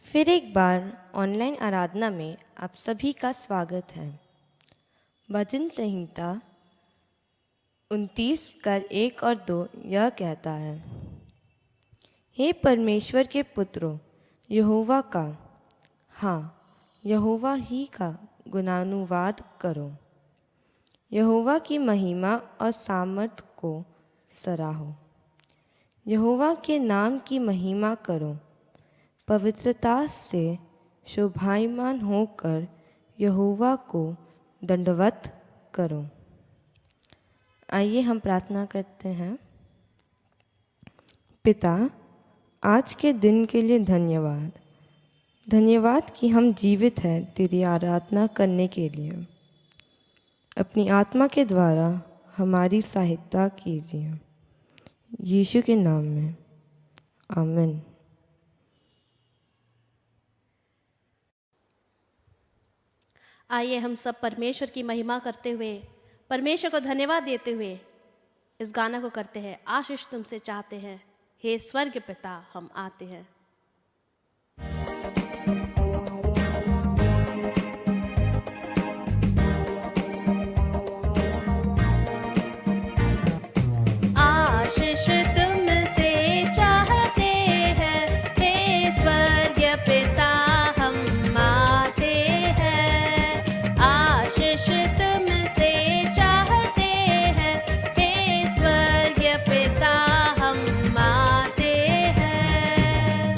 फिर एक बार ऑनलाइन आराधना में आप सभी का स्वागत है। भजन संहिता 29 कर 1 और 2 यह कहता है, हे परमेश्वर के पुत्रों, यहोवा का, हाँ, यहोवा ही का गुणानुवाद करो। यहोवा की महिमा और सामर्थ को सराहो। यहोवा के नाम की महिमा करो। पवित्रता से शोभायमान होकर यहोवा को दंडवत करो। आइए हम प्रार्थना करते हैं। पिता, आज के दिन के लिए धन्यवाद। धन्यवाद कि हम जीवित हैं तेरी आराधना करने के लिए। अपनी आत्मा के द्वारा हमारी सहायता कीजिए। यीशु के नाम में आमीन। आइए हम सब परमेश्वर की महिमा करते हुए, परमेश्वर को धन्यवाद देते हुए इस गाना को करते हैं। आशीष तुमसे चाहते हैं, हे स्वर्ग पिता, हम आते हैं। आशीष तुमसे चाहते हैं, हे स्वर्ग पिता, हम आते हैं। आशीष तुमसे चाहते हैं, हे स्वर्ग पिता, हम आते हैं।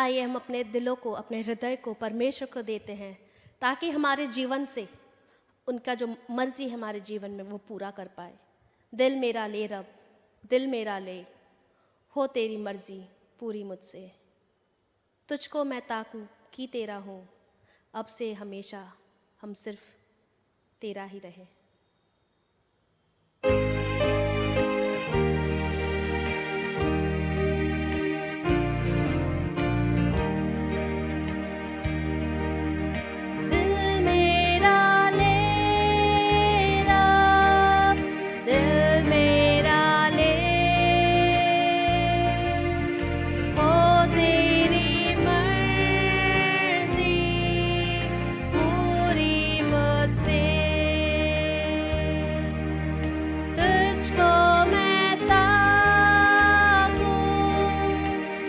आइए हम अपने दिलों को, अपने हृदय को परमेश्वर को देते हैं, ताकि हमारे जीवन से उनका जो मर्जी है हमारे जीवन में वो पूरा कर पाए। दिल मेरा ले रब, दिल मेरा ले, हो तेरी मर्जी पूरी मुझसे। तुझको मैं ताकूं कि तेरा हूँ, अब से हमेशा हम सिर्फ तेरा ही रहे। दिल मेरा ले रब, दिल मेरा ले, हो तेरी मर्जी पूरी मुझसे। तुझको मैं ताकूं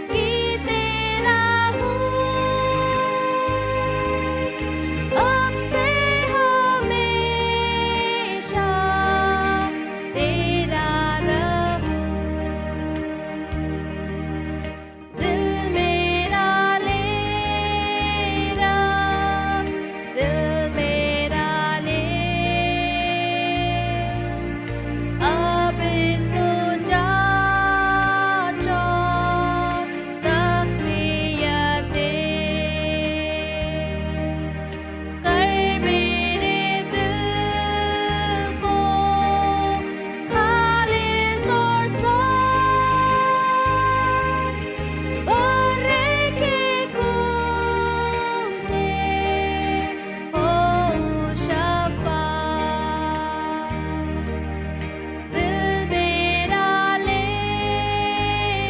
कि तेरा हूँ, अब से हमेशा तेरा रहूं। दिल मेरा ले रब, दिल मेरा ले, अब इसको जांचो तक़वियत दे, कर मेरे दिल को खालिस और साफ, बर्रे के खून से हो शफ़ाफ। दिल मेरा ले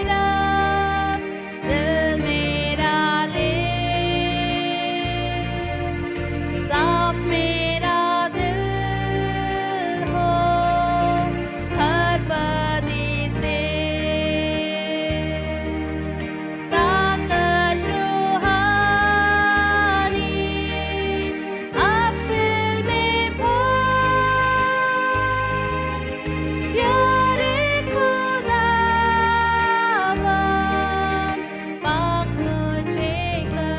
रब, दिल मेरा ले, साफ मेरा दिल हो हर बदी से। ताकत रूहानी अब दिल में भर, प्यारे खुदावन पाक मुझे कर।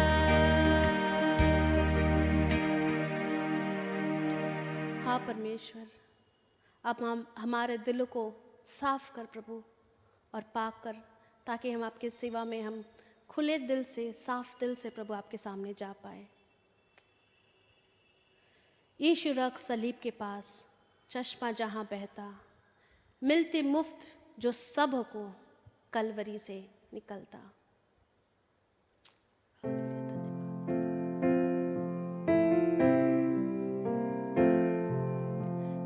हाँ परमेश्वर, आप हमारे दिलों को साफ कर प्रभु और पाक कर, ताकि हम आपकी सेवा में हम खुले दिल से, साफ दिल से प्रभु आपके सामने जा पाए। यीशु रख सलीब के पास, चश्मा जहाँ बहता, मिलती मुफ्त जो सब को कलवरी से निकलता।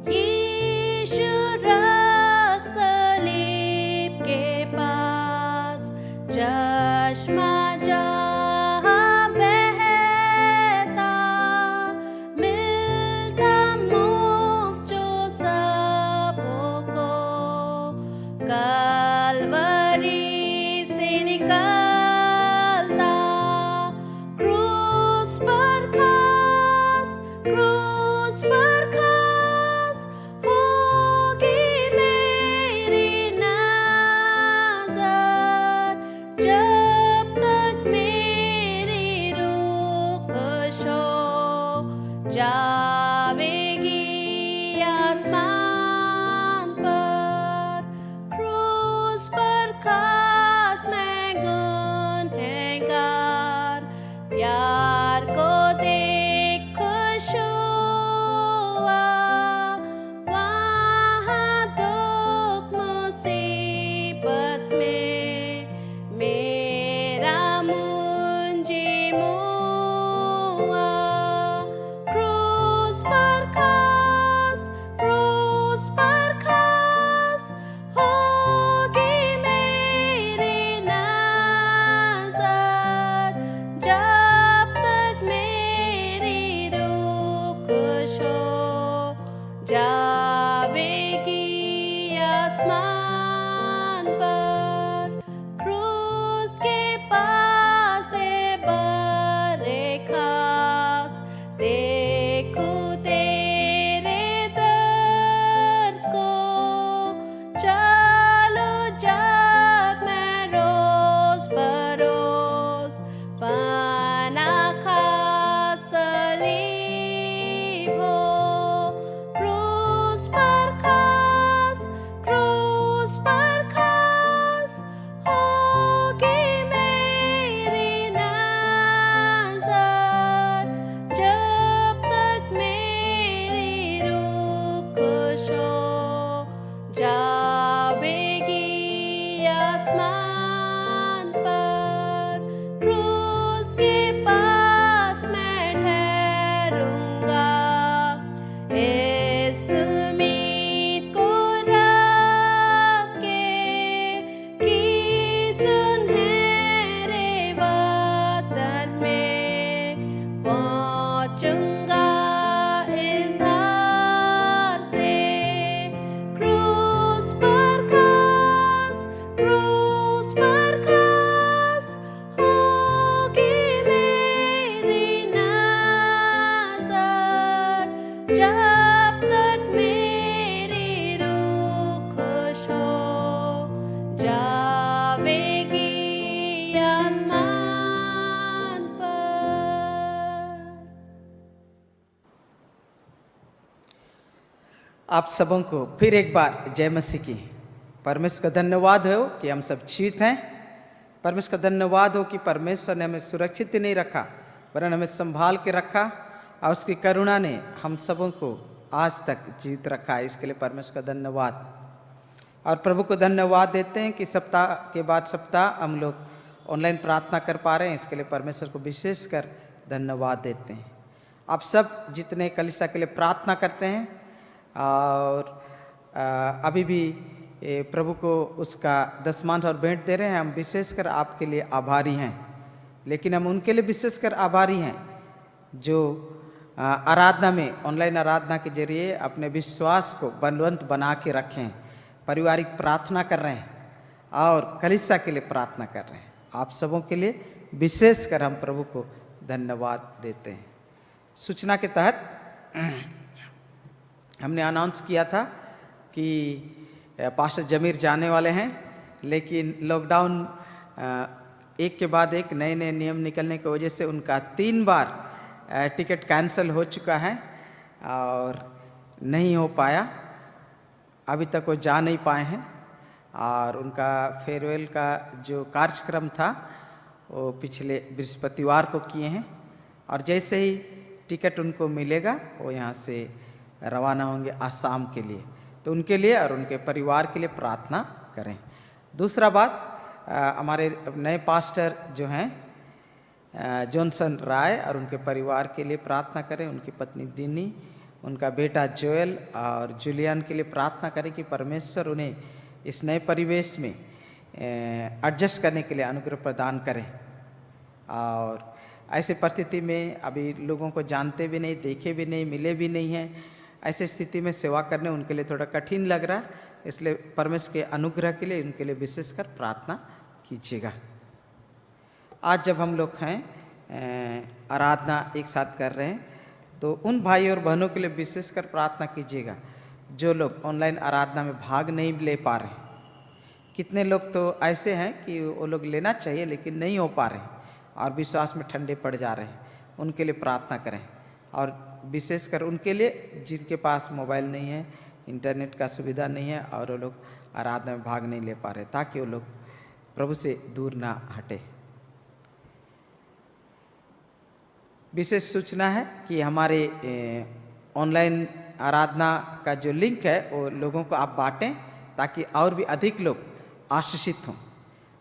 यीशु रख सलीब के पास, चश्मा जहाँ बहता, मिलता मुफ्त जो सबको कलवरी से निकलता। क्रूस पर खास, क्रूस पर खास, होगी मेरी नज़र, जब तक मेरी रूह खुश हो जावेगी आसमान पर। क्रूस पर खास मैं गुनहगार, प्यार को देख खुश हुआ, वहाँ दुख मुसीबत में मेरा मुंजी मुआ। क्रूस पर खास, क्रूस पर खास, होगी मेरी नज़र, जब तक मेरी रूह खुश हो जावेगी आसमान पर। क्रूस के पास से बड़े खास, देखूं तेरे दर्द को, चलो जब मैं रोज़ बरोज़ आसमान पर क्रूस के पास मैं ठहरूंगा। इस उम्मीद को रख के कि सुनहरे वतन में पहुंचूंगा। इस धार से क्रूस पर खास होगी मेरी नजर, जब तक मेरी रूह खुश हो जावेगी आसमान पर। आप सबों को फिर एक बार जय मसीह की। परमेश्वर का धन्यवाद हो कि हम सब जीवित हैं। परमेश्वर का धन्यवाद हो कि परमेश्वर ने हमें सुरक्षित ही नहीं रखा वरन हमें संभाल के रखा और उसकी करुणा ने हम सबों को आज तक जीवित रखा है। इसके लिए परमेश्वर का धन्यवाद। और प्रभु को धन्यवाद देते हैं कि सप्ताह के बाद सप्ताह हम लोग ऑनलाइन प्रार्थना कर पा रहे हैं। इसके लिए परमेश्वर को विशेष कर धन्यवाद देते हैं। आप सब जितने कलीसिया के लिए प्रार्थना करते हैं और अभी भी प्रभु को उसका दशमांश और भेंट दे रहे हैं, हम विशेषकर आपके लिए आभारी हैं। लेकिन हम उनके लिए विशेषकर आभारी हैं जो आराधना में, ऑनलाइन आराधना के जरिए अपने विश्वास को बलवंत बना के रखें, पारिवारिक प्रार्थना कर रहे हैं और कलीसिया के लिए प्रार्थना कर रहे हैं। आप सबों के लिए विशेषकर हम प्रभु को धन्यवाद देते हैं। सूचना के तहत हमने अनाउंस किया था कि पास्टर जमीर जाने वाले हैं, लेकिन लॉकडाउन एक के बाद एक नए नए नियम निकलने की वजह से उनका 3 बार टिकट कैंसिल हो चुका है और नहीं हो पाया। अभी तक वो जा नहीं पाए हैं और उनका फेयरवेल का जो कार्यक्रम था वो पिछले बृहस्पतिवार को किए हैं और जैसे ही टिकट उनको मिलेगा वो यहाँ से रवाना होंगे आसाम के लिए। तो उनके लिए और उनके परिवार के लिए प्रार्थना करें। दूसरा बात, हमारे नए पास्टर जो हैं जॉनसन राय और उनके परिवार के लिए प्रार्थना करें। उनकी पत्नी दिनी, उनका बेटा जोएल और जूलियन के लिए प्रार्थना करें कि परमेश्वर उन्हें इस नए परिवेश में एडजस्ट करने के लिए अनुग्रह प्रदान करें। और ऐसी परिस्थिति में अभी लोगों को जानते भी नहीं, देखे भी नहीं, मिले भी नहीं हैं, ऐसी स्थिति में सेवा करने उनके लिए थोड़ा कठिन लग रहा है। इसलिए परमेश्वर के अनुग्रह के लिए उनके लिए विशेषकर प्रार्थना कीजिएगा। आज जब हम लोग हैं आराधना एक साथ कर रहे हैं तो उन भाई और बहनों के लिए विशेषकर प्रार्थना कीजिएगा जो लोग ऑनलाइन आराधना में भाग नहीं ले पा रहे। कितने लोग तो ऐसे हैं कि वो लोग लेना चाहिए लेकिन नहीं हो पा रहे और विश्वास में ठंडे पड़ जा रहे हैं। उनके लिए प्रार्थना करें और विशेषकर उनके लिए जिनके पास मोबाइल नहीं है, इंटरनेट का सुविधा नहीं है और वो लोग आराधना में भाग नहीं ले पा रहे, ताकि वो लोग प्रभु से दूर ना हटे। विशेष सूचना है कि हमारे ऑनलाइन आराधना का जो लिंक है वो लोगों को आप बांटें ताकि और भी अधिक लोग आशीषित हों।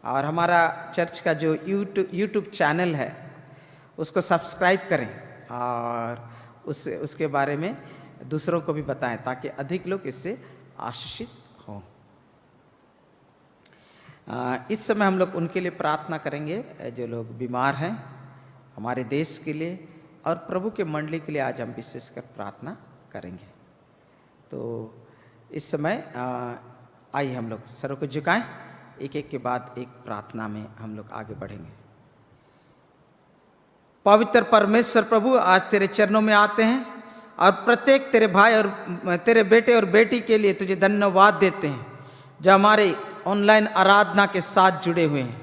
और हमारा चर्च का जो यूट्यूब चैनल है उसको सब्सक्राइब करें और उसके बारे में दूसरों को भी बताएं ताकि अधिक लोग इससे आशीषित हों। इस समय हम लोग उनके लिए प्रार्थना करेंगे जो लोग बीमार हैं, हमारे देश के लिए और प्रभु के मंडली के लिए आज हम विशेषकर प्रार्थना करेंगे। तो इस समय आइए हम लोग सरों को झुकाएं, एक एक के बाद एक प्रार्थना में हम लोग आगे बढ़ेंगे। पवित्र परमेश्वर प्रभु, आज तेरे चरणों में आते हैं और प्रत्येक तेरे भाई और तेरे बेटे और बेटी के लिए तुझे धन्यवाद देते हैं जो हमारे ऑनलाइन आराधना के साथ जुड़े हुए हैं।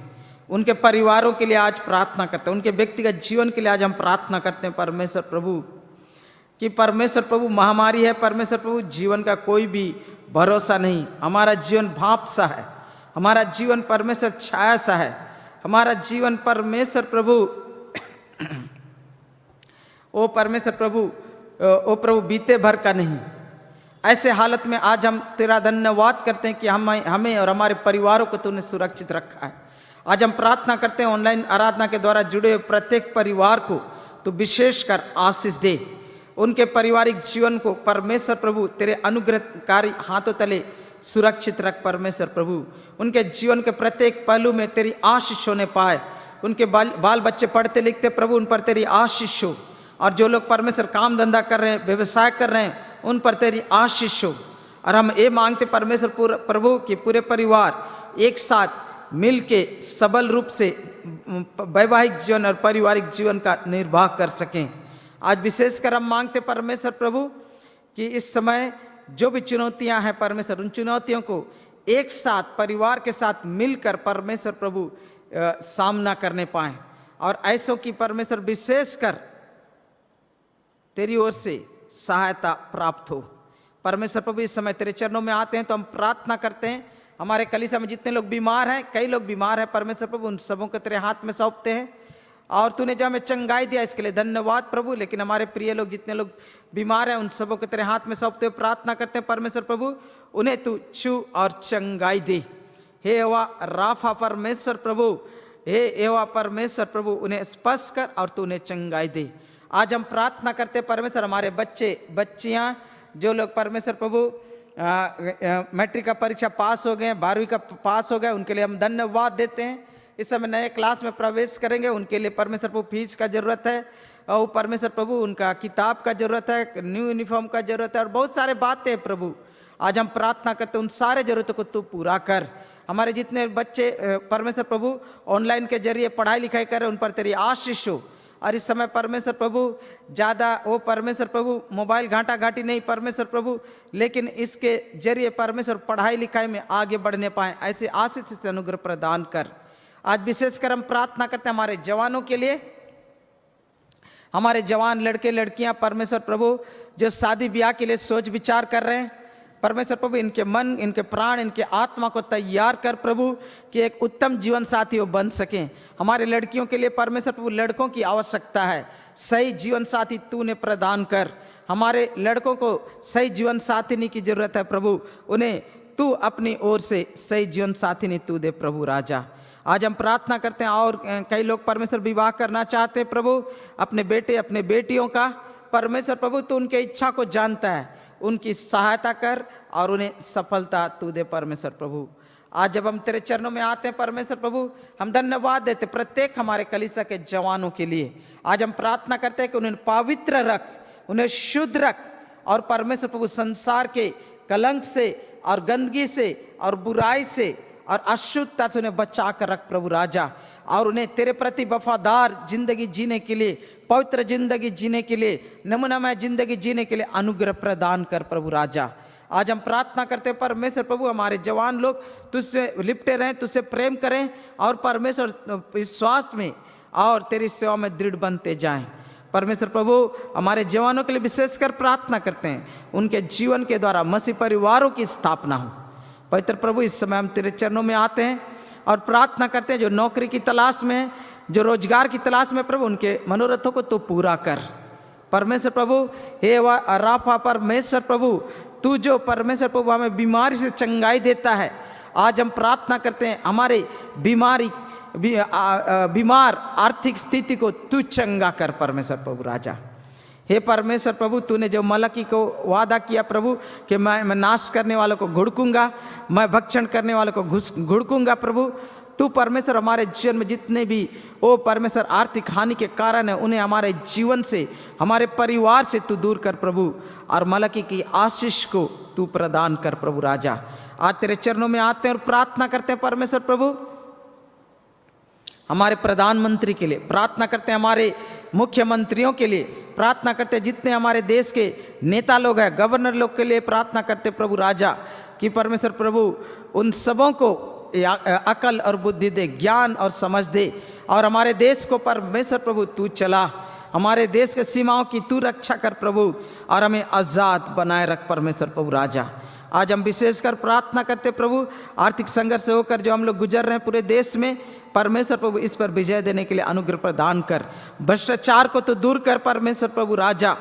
उनके परिवारों के लिए आज प्रार्थना करते हैं, उनके व्यक्तिगत जीवन के लिए आज हम प्रार्थना करते हैं परमेश्वर प्रभु कि परमेश्वर प्रभु महामारी है, परमेश्वर प्रभु जीवन का कोई भी भरोसा नहीं, हमारा जीवन भाप सा है, हमारा जीवन परमेश्वर छाया सा है, हमारा जीवन परमेश्वर प्रभु ओ परमेश्वर प्रभु ओ प्रभु बीते भर का नहीं। ऐसे हालत में आज हम तेरा धन्यवाद करते हैं कि हमें और हमारे परिवारों को तूने सुरक्षित रखा है। आज हम प्रार्थना करते हैं ऑनलाइन आराधना के द्वारा जुड़े हुए प्रत्येक परिवार को तो विशेषकर आशीष दे। उनके पारिवारिक जीवन को परमेश्वर प्रभु तेरे अनुग्रहकारी हाथों तले सुरक्षित रख परमेश्वर प्रभु। उनके जीवन के प्रत्येक पहलू में तेरी आशीष होने पाए। उनके बाल बच्चे पढ़ते लिखते प्रभु उन पर तेरी आशीष हो। और जो लोग परमेश्वर काम धंधा कर रहे हैं, व्यवसाय कर रहे हैं, उन पर तेरी आशीष हो। और हम ये मांगते परमेश्वर प्रभु कि पूरे परिवार एक साथ मिल के सबल रूप से वैवाहिक जीवन और पारिवारिक जीवन का निर्वाह कर सकें। आज विशेषकर हम मांगते परमेश्वर प्रभु कि इस समय जो भी चुनौतियां हैं परमेश्वर, उन चुनौतियों को एक साथ परिवार के साथ मिलकर परमेश्वर प्रभु सामना करने पाएं। और ऐसों की परमेश्वर विशेषकर तेरी ओर से सहायता प्राप्त हो। परमेश्वर प्रभु इस समय तेरे चरणों में आते हैं तो हम प्रार्थना करते हैं, हमारे कलीसिया में जितने लोग बीमार हैं, कई लोग बीमार हैं परमेश्वर प्रभु, उन सबों को तेरे हाथ में सौंपते हैं। और तूने जो हमें चंगाई दिया इसके लिए धन्यवाद प्रभु। लेकिन हमारे प्रिय लोग जितने लोग बीमार हैं उन सबों को तेरे हाथ में सौंपते हुए प्रार्थना करते हैं परमेश्वर प्रभु, उन्हें तू छू और चंगाई दे। हे यहोवा राफा परमेश्वर प्रभु, हे यहोवा परमेश्वर प्रभु, उन्हें स्पर्श कर और तू उन्हें चंगाई दे। आज हम प्रार्थना करते परमेश्वर हमारे बच्चे बच्चियां जो लोग परमेश्वर प्रभु मैट्रिक का परीक्षा पास हो गए, 12वीं का पास हो गए, उनके लिए हम धन्यवाद देते हैं। इस समय नए क्लास में प्रवेश करेंगे, उनके लिए परमेश्वर प्रभु फीस का जरूरत है और परमेश्वर प्रभु उनका किताब का जरूरत है, न्यू यूनिफॉर्म का जरूरत है और बहुत सारे बातें हैं प्रभु। आज हम प्रार्थना करते हैं उन सारे जरूरतों को तू पूरा कर। हमारे जितने बच्चे परमेश्वर प्रभु ऑनलाइन के जरिए पढ़ाई लिखाई कर रहे हैं उन पर तेरी आशीष हो। और इस समय परमेश्वर प्रभु ज़्यादा वो परमेश्वर प्रभु मोबाइल घाटा घाटी नहीं परमेश्वर प्रभु, लेकिन इसके जरिए परमेश्वर पढ़ाई लिखाई में आगे बढ़ने पाए, ऐसे आशीष से अनुग्रह प्रदान कर। आज विशेषकर हम प्रार्थना करते हैं हमारे जवानों के लिए, हमारे जवान लड़के लड़कियां परमेश्वर प्रभु जो शादी ब्याह के लिए सोच विचार कर रहे हैं परमेश्वर प्रभु, इनके मन, इनके प्राण, इनके आत्मा को तैयार कर प्रभु कि एक उत्तम जीवन साथी वो बन सकें। हमारे लड़कियों के लिए परमेश्वर प्रभु लड़कों की आवश्यकता है, सही जीवन साथी तूने प्रदान कर। हमारे लड़कों को सही जीवन साथी की जरूरत है प्रभु, उन्हें तू अपनी ओर से सही जीवन साथी नहीं तू दे प्रभु राजा। आज हम प्रार्थना करते हैं और कई लोग परमेश्वर विवाह करना चाहते हैं प्रभु अपने बेटे अपने बेटियों का, परमेश्वर प्रभु तू उनके इच्छा को जानता है, उनकी सहायता कर और उन्हें सफलता तू दे परमेश्वर प्रभु। आज जब हम तेरे चरणों में आते हैं परमेश्वर प्रभु, हम धन्यवाद देते प्रत्येक हमारे कलीसिया के जवानों के लिए। आज हम प्रार्थना करते हैं कि उन्हें पवित्र रख, उन्हें शुद्ध रख और परमेश्वर प्रभु संसार के कलंक से और गंदगी से और बुराई से और अशुद्धता से उन्हें बचा कर रख प्रभु राजा। और उन्हें तेरे प्रति वफादार जिंदगी जीने के लिए, पवित्र जिंदगी जीने के लिए, नमूनामय जिंदगी जीने के लिए अनुग्रह प्रदान कर प्रभु राजा। आज हम प्रार्थना करते हैं परमेश्वर प्रभु हमारे जवान लोग तुझसे लिपटे रहें, तुझसे प्रेम करें और परमेश्वर विश्वास में और तेरी सेवा में दृढ़ बनते जाएं। परमेश्वर प्रभु हमारे जवानों के लिए विशेषकर प्रार्थना करते हैं, उनके जीवन के द्वारा मसीह परिवारों की स्थापना हो। पवित्र प्रभु इस समय हम तेरे चरणों में आते हैं और प्रार्थना करते हैं जो नौकरी की तलाश में है, जो रोजगार की तलाश में प्रभु उनके मनोरथों को तो पूरा कर परमेश्वर प्रभु। हे राफा परमेश्वर प्रभु तू जो परमेश्वर प्रभु हमें बीमारी से चंगाई देता है, आज हम प्रार्थना करते हैं हमारे बीमार आर्थिक स्थिति को तू चंगा कर परमेश्वर प्रभु राजा। हे परमेश्वर प्रभु तूने जो मलकी को वादा किया प्रभु कि मैं नाश करने वालों को घुड़कूंगा, मैं भक्षण करने वालों को घुड़कूंगा प्रभु, तू परमेश्वर हमारे जीवन में जितने भी ओ परमेश्वर आर्थिक हानि के कारण है उन्हें हमारे जीवन से, हमारे परिवार से तू दूर कर प्रभु और मलकी की आशीष को तू प्रदान कर प्रभु राजा। आज तेरे चरणों में आते हैं और प्रार्थना करते हैं परमेश्वर प्रभु हमारे प्रधानमंत्री के लिए, प्रार्थना करते हैं हमारे मुख्यमंत्रियों के लिए, प्रार्थना करते हैं जितने हमारे देश के नेता लोग हैं, गवर्नर लोग के लिए प्रार्थना करते प्रभु राजा कि परमेश्वर प्रभु उन सबों को अकल और बुद्धि दे, ज्ञान और समझ दे और हमारे देश को परमेश्वर प्रभु तू चला, हमारे देश के सीमाओं की तू रक्षा कर प्रभु और हमें आज़ाद बनाए रख परमेश्वर प्रभु राजा। आज हम विशेषकर प्रार्थना करते प्रभु, आर्थिक संघर्ष से होकर जो हम लोग गुजर रहे हैं पूरे देश में, परमेश्वर प्रभु इस पर विजय देने के लिए अनुग्रह प्रदान कर। भ्रष्टाचार को तो दूर कर परमेश्वर प्रभु राजा,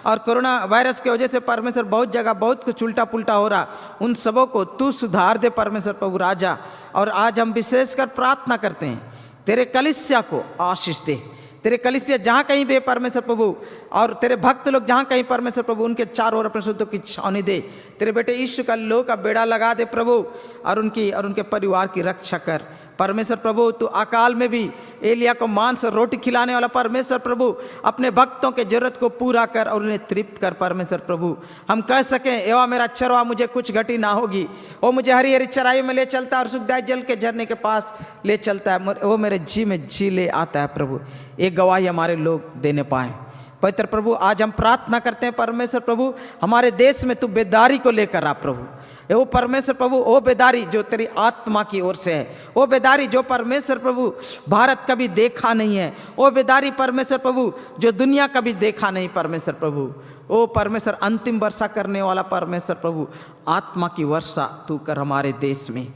और कोरोना वायरस की वजह से परमेश्वर बहुत जगह बहुत कुछ उल्टा पुल्टा हो रहा, उन सबों को तू सुधार दे परमेश्वर प्रभु राजा। और आज हम विशेषकर प्रार्थना करते हैं, तेरे कलीसिया को आशीष दे। तेरे कलीसिया जहाँ कहीं भी परमेश्वर प्रभु, और तेरे भक्त लोग जहाँ कहीं परमेश्वर प्रभु, उनके चारों ओर अपने शुद्धों की छावनी दे। तेरे बेटे यीशु का लोह का बेड़ा लगा दे प्रभु, और उनके परिवार की रक्षा कर परमेश्वर प्रभु। तू अकाल में भी एलिया को मांस और रोटी खिलाने वाला परमेश्वर प्रभु, अपने भक्तों के जरूरत को पूरा कर और उन्हें तृप्त कर परमेश्वर प्रभु। हम कह सकें, एवा मेरा चरवा, मुझे कुछ घटी ना होगी। वो मुझे हरी हरी चराई में ले चलता है और सुखदायक जल के झरने के पास ले चलता है। वो मेरे जी में जी ले आता है प्रभु। एक गवाही हमारे लोग देने पाए पवित्र प्रभु। आज हम प्रार्थना करते हैं परमेश्वर प्रभु, हमारे देश में तू बेदारी को लेकर आ प्रभु। वो परमेश्वर प्रभु, वो बेदारी जो तेरी आत्मा की ओर से है, वो बेदारी जो परमेश्वर प्रभु भारत कभी देखा नहीं है, वो बेदारी परमेश्वर प्रभु जो दुनिया कभी देखा नहीं परमेश्वर प्रभु। ओ परमेश्वर, अंतिम वर्षा करने वाला परमेश्वर प्रभु, आत्मा की वर्षा तू कर हमारे देश में।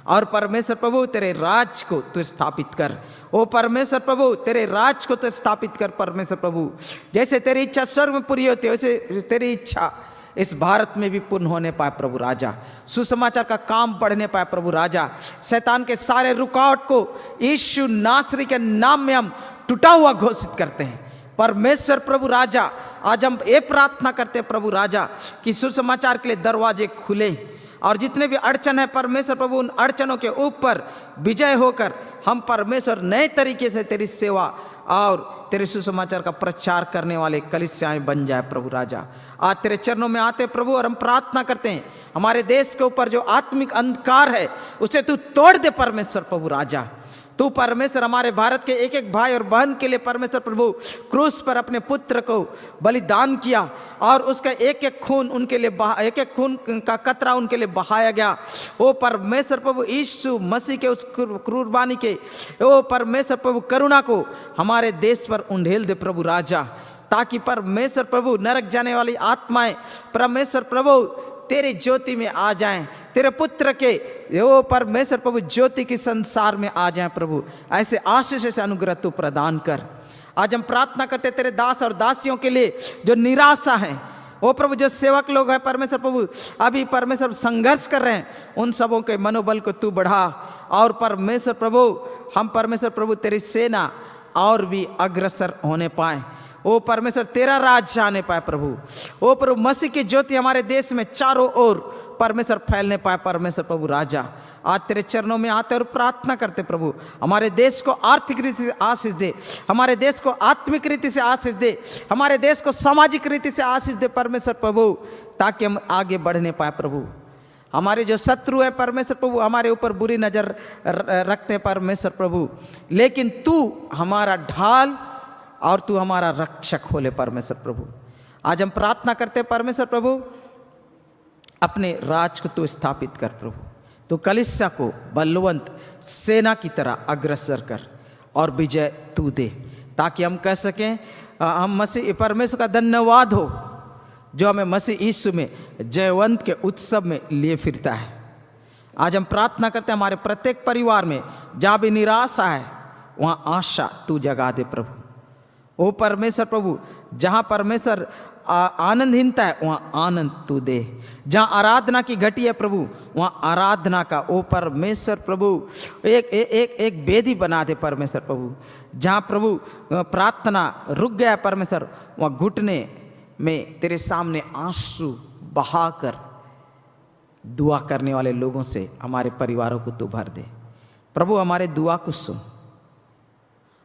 और परमेश्वर प्रभु तेरे राज को तू स्थापित कर। ओ परमेश्वर प्रभु, तेरे राज को तू स्थापित कर परमेश्वर प्रभु। जैसे तेरी इच्छा स्वर्ग में पूरी होती है, वैसे तेरी इच्छा इस भारत में भी पूर्ण होने पाए प्रभु राजा। सुसमाचार का काम बढ़ने पाए प्रभु राजा। शैतान के सारे रुकावट को यीशु नासरी के नाम में हम टूटा हुआ घोषित करते हैं परमेश्वर प्रभु राजा। आज हम ये प्रार्थना करते हैं प्रभु राजा कि सुसमाचार के लिए दरवाजे खुले, और जितने भी अड़चन है परमेश्वर प्रभु, उन अड़चनों के ऊपर विजय होकर हम परमेश्वर नए तरीके से तेरी सेवा और तेरे सुसमाचार का प्रचार करने वाले कलीसियाएं बन जाए प्रभु राजा। आज तेरे चरणों में आते प्रभु, और हम प्रार्थना करते हैं हमारे देश के ऊपर जो आत्मिक अंधकार है उसे तू तोड़ दे परमेश्वर प्रभु राजा। तू परमेश्वर हमारे भारत के एक एक भाई और बहन के लिए परमेश्वर प्रभु क्रूस पर अपने पुत्र को बलिदान किया, और उसका एक एक खून उनके लिए एक एक खून का कतरा उनके लिए बहाया गया। ओ परमेश्वर प्रभु, यीशु मसीह के उस कुर्बानी के ओ परमेश्वर प्रभु करुणा को हमारे देश पर उंडेल दे प्रभु राजा, ताकि परमेश्वर प्रभु नरक जाने वाली आत्माएं परमेश्वर प्रभु तेरी ज्योति में आ जाएं, तेरे पुत्र के ओ परमेश्वर प्रभु ज्योति के संसार में आ जाएं प्रभु। ऐसे आशीष से अनुग्रह तू प्रदान कर। आज हम प्रार्थना करते तेरे दास और दासियों के लिए जो निराशा है, ओ प्रभु जो सेवक लोग हैं परमेश्वर प्रभु अभी परमेश्वर संघर्ष कर रहे हैं, उन सबों के मनोबल को तू बढ़ा, और परमेश्वर प्रभु हम परमेश्वर प्रभु तेरी सेना और भी अग्रसर होने पाए। ओ परमेश्वर तेरा राज आने पाए प्रभु। ओ प्रभु मसीह की ज्योति हमारे देश में चारों ओर परमेश्वर फैलने पाए परमेश्वर प्रभु राजा। आज तेरे चरणों में आते और प्रार्थना करते प्रभु, हमारे देश को आर्थिक रीति से आशीष दे, हमारे देश को आत्मिक रीति से आशीष दे, हमारे देश को सामाजिक रीति से आशीष दे परमेश्वर प्रभु, ताकि हम आगे बढ़ने पाए प्रभु। हमारे जो शत्रु है परमेश्वर प्रभु हमारे ऊपर बुरी नज़र रखते हैं परमेश्वर प्रभु, लेकिन तू हमारा ढाल और तू हमारा रक्षक होले परमेश्वर प्रभु। आज हम प्रार्थना करते हैं परमेश्वर प्रभु, अपने राज को तू स्थापित कर प्रभु। तू कलीसिया को बलवंत सेना की तरह अग्रसर कर और विजय तू दे, ताकि हम कह सकें हम मसीह परमेश्वर का धन्यवाद हो जो हमें मसीह यीशु में जयवंत के उत्सव में लिए फिरता है। आज हम प्रार्थना करते हैं हमारे प्रत्येक परिवार में जहाँ भी निराशा है वहाँ आशा तू जगा दे प्रभु। ओ परमेश्वर प्रभु, जहाँ परमेश्वर आनंदहीनता है वहाँ आनंद तू दे, जहाँ आराधना की घटी है प्रभु वहाँ आराधना का ओ परमेश्वर प्रभु एक वेदी बना दे परमेश्वर प्रभु। जहाँ प्रभु प्रार्थना रुक गया परमेश्वर वहाँ घुटने में तेरे सामने आंसू बहाकर दुआ करने वाले लोगों से हमारे परिवारों को तू भर दे प्रभु। हमारे दुआ को सुन,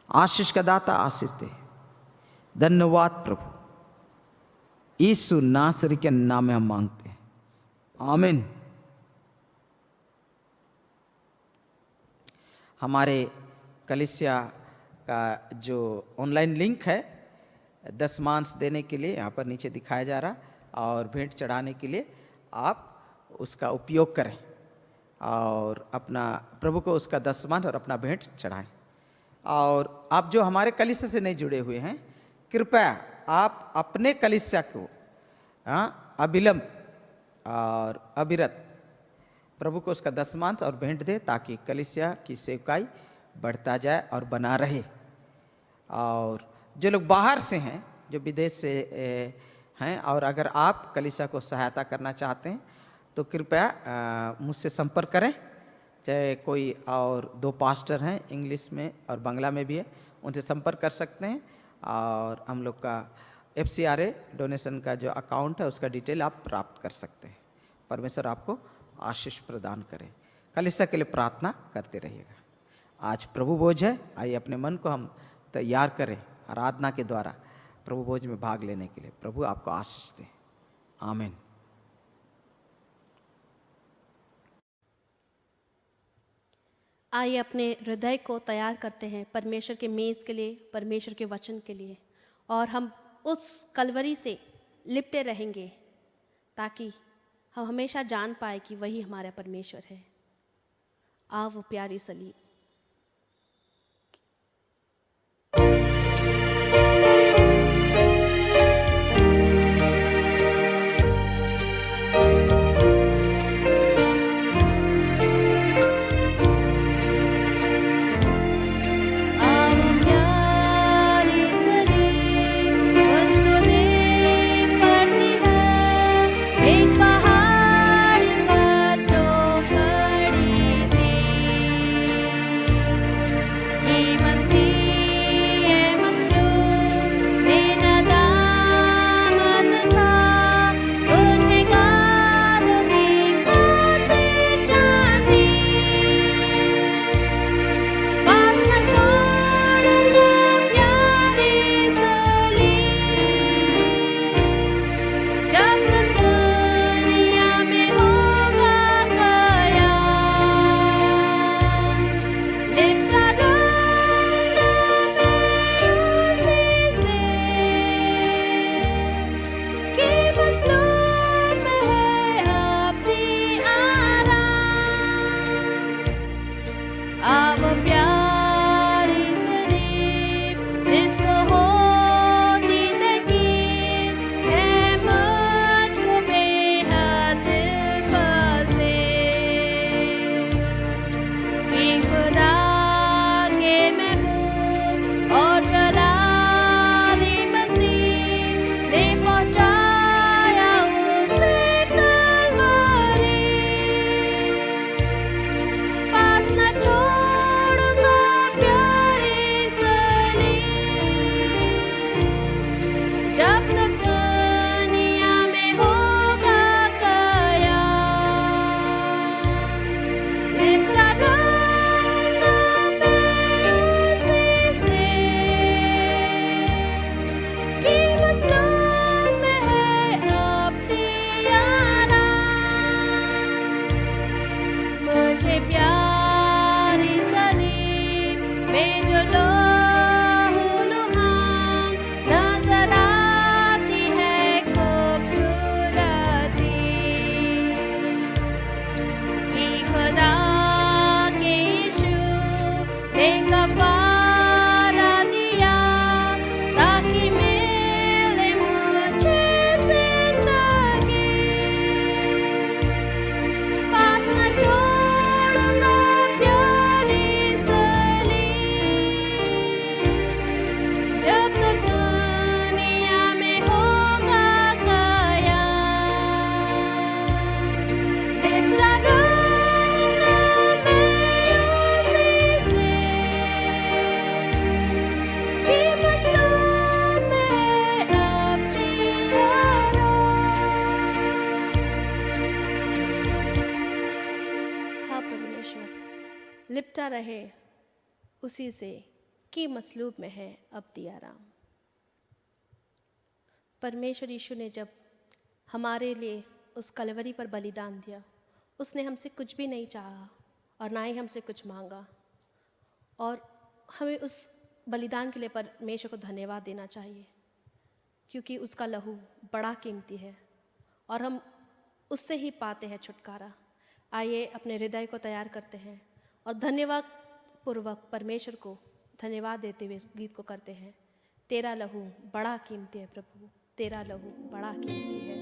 आशीष का दाता आशीष दे। धन्यवाद प्रभु, यीशु नासरी के नाम में हम मांगते हैं, आमीन। हमारे कलीसिया का जो ऑनलाइन लिंक है दशमांश देने के लिए यहाँ पर नीचे दिखाया जा रहा, और भेंट चढ़ाने के लिए आप उसका उपयोग करें और अपना प्रभु को उसका दशमांश और अपना भेंट चढ़ाएं। और आप जो हमारे कलीसिया से नहीं जुड़े हुए हैं, कृपया आप अपने कलीसिया को अविलंब और अविरत प्रभु को उसका दशमांश और भेंट दे, ताकि कलीसिया की सेवकाई बढ़ता जाए और बना रहे। और जो लोग बाहर से हैं, जो विदेश से हैं, और अगर आप कलीसिया को सहायता करना चाहते हैं तो कृपया मुझसे संपर्क करें। चाहे कोई और 2 पास्टर हैं, इंग्लिश में और बांग्ला में भी है, उनसे संपर्क कर सकते हैं। और हम लोग का FCRA डोनेशन का जो अकाउंट है उसका डिटेल आप प्राप्त कर सकते हैं। परमेश्वर आपको आशीष प्रदान करें। कलीसिया के लिए प्रार्थना करते रहिएगा। आज प्रभु भोज है, आइए अपने मन को हम तैयार करें आराधना के द्वारा प्रभु भोज में भाग लेने के लिए। प्रभु आपको आशीष दे। आमीन। आइए अपने हृदय को तैयार करते हैं परमेश्वर के मेज़ के लिए, परमेश्वर के वचन के लिए, और हम उस कलवरी से लिपटे रहेंगे ताकि हम हमेशा जान पाए कि वही हमारा परमेश्वर है। आ वो प्यारी सलीब। लिपटा रहे उसी से कि मसलूब में है अब दिया राम। परमेश्वर यीशु ने जब हमारे लिए उस कलवरी पर बलिदान दिया, उसने हमसे कुछ भी नहीं चाहा और ना ही हमसे कुछ मांगा, और हमें उस बलिदान के लिए परमेश्वर को धन्यवाद देना चाहिए, क्योंकि उसका लहू बड़ा कीमती है और हम उससे ही पाते हैं छुटकारा। आइए अपने हृदय को तैयार करते हैं और धन्यवाद पूर्वक परमेश्वर को धन्यवाद देते हुए इस गीत को करते हैं। तेरा लहू बड़ा कीमती है प्रभु, तेरा लहू बड़ा कीमती है।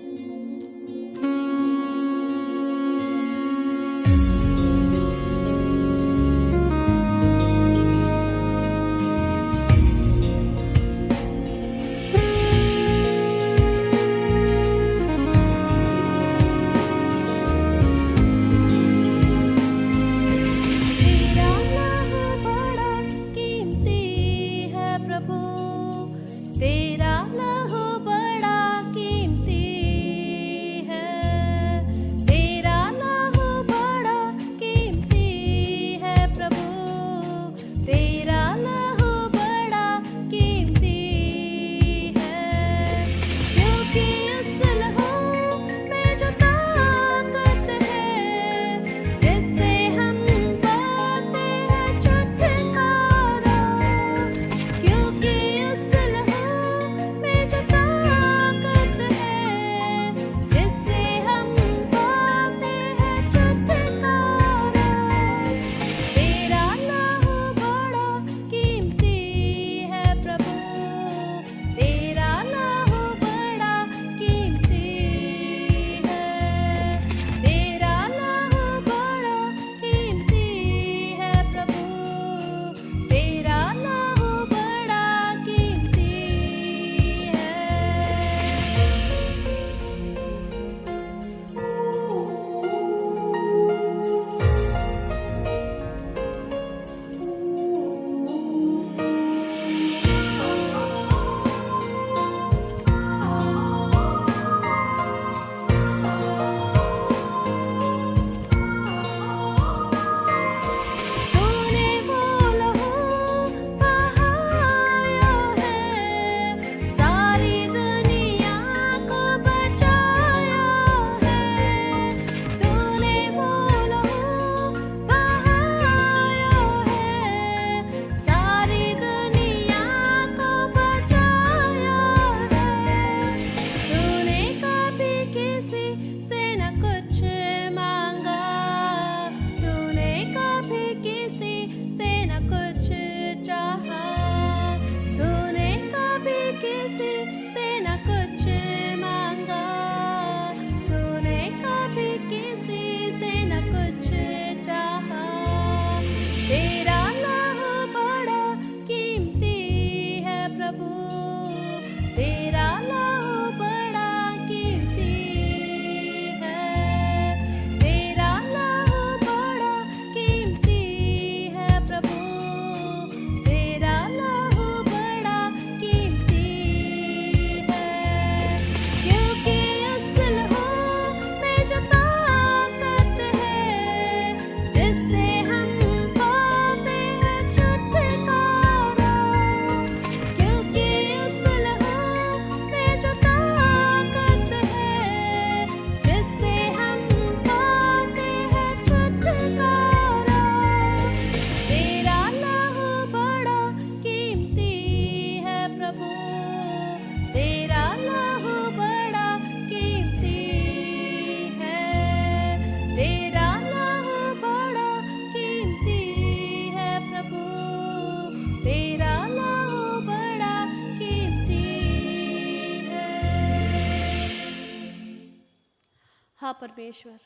हाँ परमेश्वर,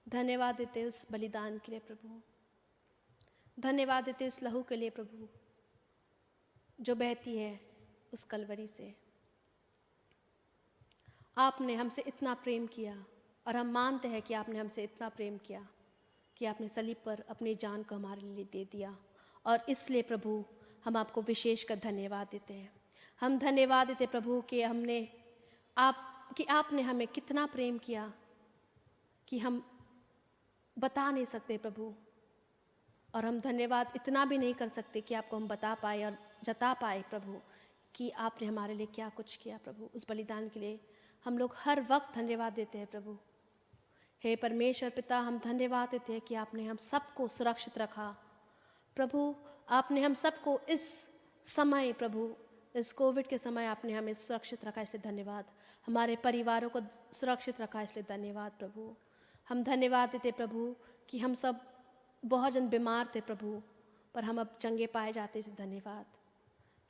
धन्यवाद देते उस बलिदान के लिए प्रभु, धन्यवाद देते उस लहू के लिए प्रभु जो बहती है उस कलवरी से। आपने हमसे इतना प्रेम किया और हम मानते हैं कि आपने हमसे इतना प्रेम किया कि आपने सलीब पर अपनी जान को हमारे लिए दे दिया, और इसलिए प्रभु हम आपको विशेष कर धन्यवाद देते हैं। हम धन्यवाद देते प्रभु कि आपने हमें कितना प्रेम किया कि हम बता नहीं सकते प्रभु, और हम धन्यवाद इतना भी नहीं कर सकते कि आपको हम बता पाए और जता पाए प्रभु कि आपने हमारे लिए क्या कुछ किया प्रभु। उस बलिदान के लिए हम लोग हर वक्त धन्यवाद देते हैं प्रभु। हे परमेश्वर पिता, हम धन्यवाद देते हैं कि आपने हम सबको सुरक्षित रखा प्रभु। आपने हम सबको इस समय प्रभु, इस कोविड के समय आपने हमें सुरक्षित रखा, इसलिए धन्यवाद। हमारे परिवारों को सुरक्षित रखा, इसलिए धन्यवाद प्रभु। हम धन्यवाद देते प्रभु कि हम सब बहुत जन बीमार थे प्रभु, पर हम अब चंगे पाए जाते, इसलिए धन्यवाद।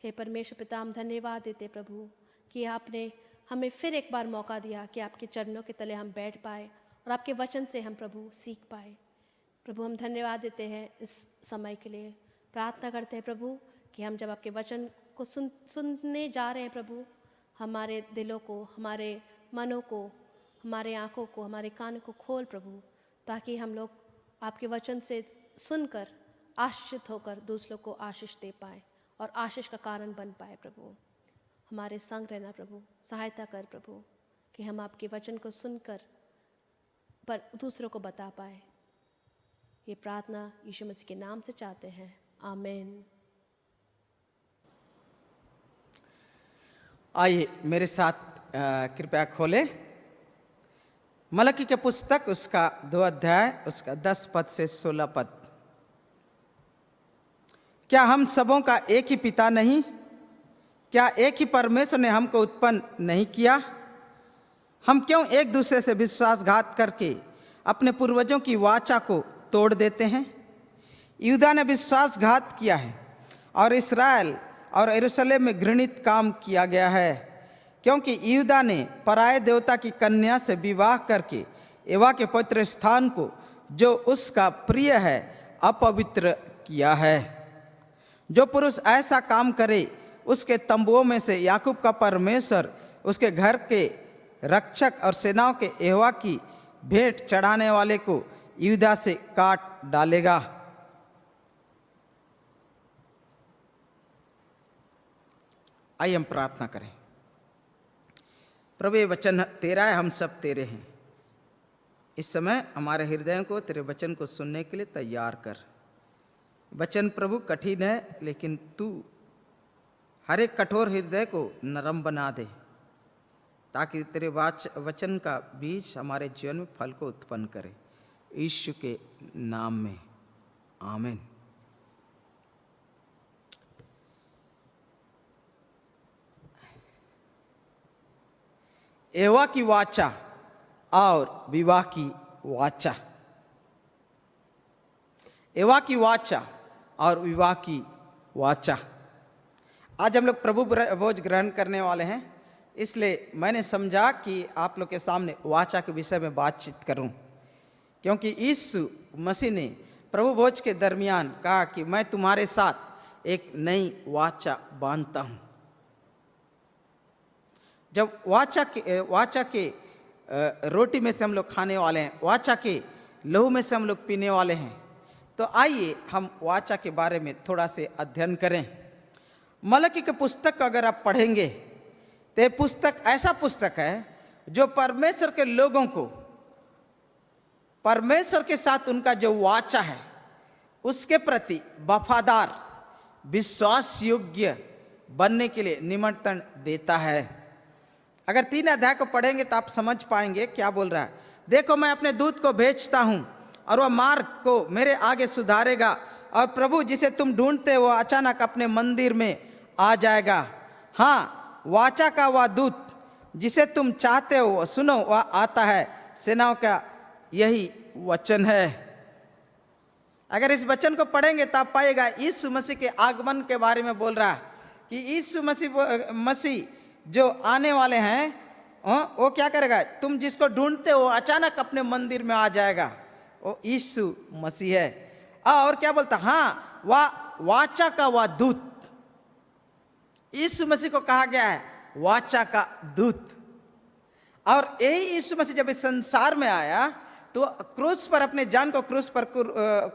हे परमेश्वर पिता, हम धन्यवाद देते प्रभु कि आपने हमें फिर एक बार मौका दिया कि आपके चरणों के तले हम बैठ पाए और आपके वचन से हम प्रभु सीख पाए। प्रभु हम धन्यवाद देते हैं इस समय के लिए। प्रार्थना करते हैं प्रभु कि हम जब आपके वचन को सुनने जा रहे हैं प्रभु, हमारे दिलों को, हमारे मनों को, हमारे आँखों को, हमारे कानों को खोल प्रभु, ताकि हम लोग आपके वचन से सुनकर आशीषित होकर दूसरों को आशीष दे पाए और आशीष का कारण बन पाए प्रभु। हमारे संग रहना प्रभु, सहायता कर प्रभु कि हम आपके वचन को सुनकर पर दूसरों को बता पाए। ये प्रार्थना यीशु मसीह के नाम से चाहते हैं, आमीन। आइए मेरे साथ कृपया खोले मलकी के पुस्तक, उसका 2 अध्याय, उसका 10 पद से 16 पद। क्या हम सबों का एक ही पिता नहीं? क्या एक ही परमेश्वर ने हमको उत्पन्न नहीं किया? हम क्यों एक दूसरे से विश्वासघात करके अपने पूर्वजों की वाचा को तोड़ देते हैं? यहूदा ने विश्वासघात किया है और इस्राएल और यरूशलेम में घृणित काम किया गया है, क्योंकि यहूदा ने पराये देवता की कन्या से विवाह करके एवा के पवित्र स्थान को, जो उसका प्रिय है, अपवित्र किया है। जो पुरुष ऐसा काम करे, उसके तंबुओं में से याकूब का परमेश्वर उसके घर के रक्षक और सेनाओं के यहोवा की भेंट चढ़ाने वाले को यहूदा से काट डालेगा। आइए हम प्रार्थना करें। प्रभु, ये वचन तेरा है, हम सब तेरे हैं। इस समय हमारे हृदयों को तेरे वचन को सुनने के लिए तैयार कर। वचन प्रभु कठिन है, लेकिन तू हर एक कठोर हृदय को नरम बना दे, ताकि तेरे वचन का बीज हमारे जीवन में फल को उत्पन्न करे। यीशु के नाम में आमीन। एवा की वाचा और विवाह की वाचा। एवा की वाचा और विवाह की वाचा। आज हम लोग प्रभु भोज ग्रहण करने वाले हैं, इसलिए मैंने समझा कि आप लोग के सामने वाचा के विषय में बातचीत करूं, क्योंकि यीशु मसीह ने प्रभु भोज के दरमियान कहा कि मैं तुम्हारे साथ एक नई वाचा बांधता हूं। जब वाचा के रोटी में से हम लोग खाने वाले हैं, वाचा के लहू में से हम लोग पीने वाले हैं, तो आइए हम वाचा के बारे में थोड़ा से अध्ययन करें। मलकी के पुस्तक अगर आप पढ़ेंगे तो ये पुस्तक ऐसा पुस्तक है जो परमेश्वर के लोगों को परमेश्वर के साथ उनका जो वाचा है उसके प्रति वफादार, विश्वास योग्य बनने के लिए निमंत्रण देता है। अगर 3 अध्याय को पढ़ेंगे तो आप समझ पाएंगे क्या बोल रहा है। देखो, मैं अपने दूत को भेजता हूं और वह मार्ग को मेरे आगे सुधारेगा, और प्रभु जिसे तुम ढूंढते हो अचानक अपने मंदिर में आ जाएगा। हाँ, वाचा का वह दूत जिसे तुम चाहते हो, सुनो, वह आता है। सेनाओं का यही वचन है। अगर इस वचन को पढ़ेंगे तो आप पाएगा यीशु मसीह के आगमन के बारे में बोल रहा है कि यीशु मसीह जो आने वाले हैं वो क्या करेगा? तुम जिसको ढूंढते हो अचानक अपने मंदिर में आ जाएगा। वो यीशु मसीह है। और क्या बोलता? हाँ, वाचा का वह दूत। यीशु मसीह को कहा गया है वाचा का दूत। और यही यीशु मसीह जब इस संसार में आया तो क्रूस पर अपने जान को क्रूस पर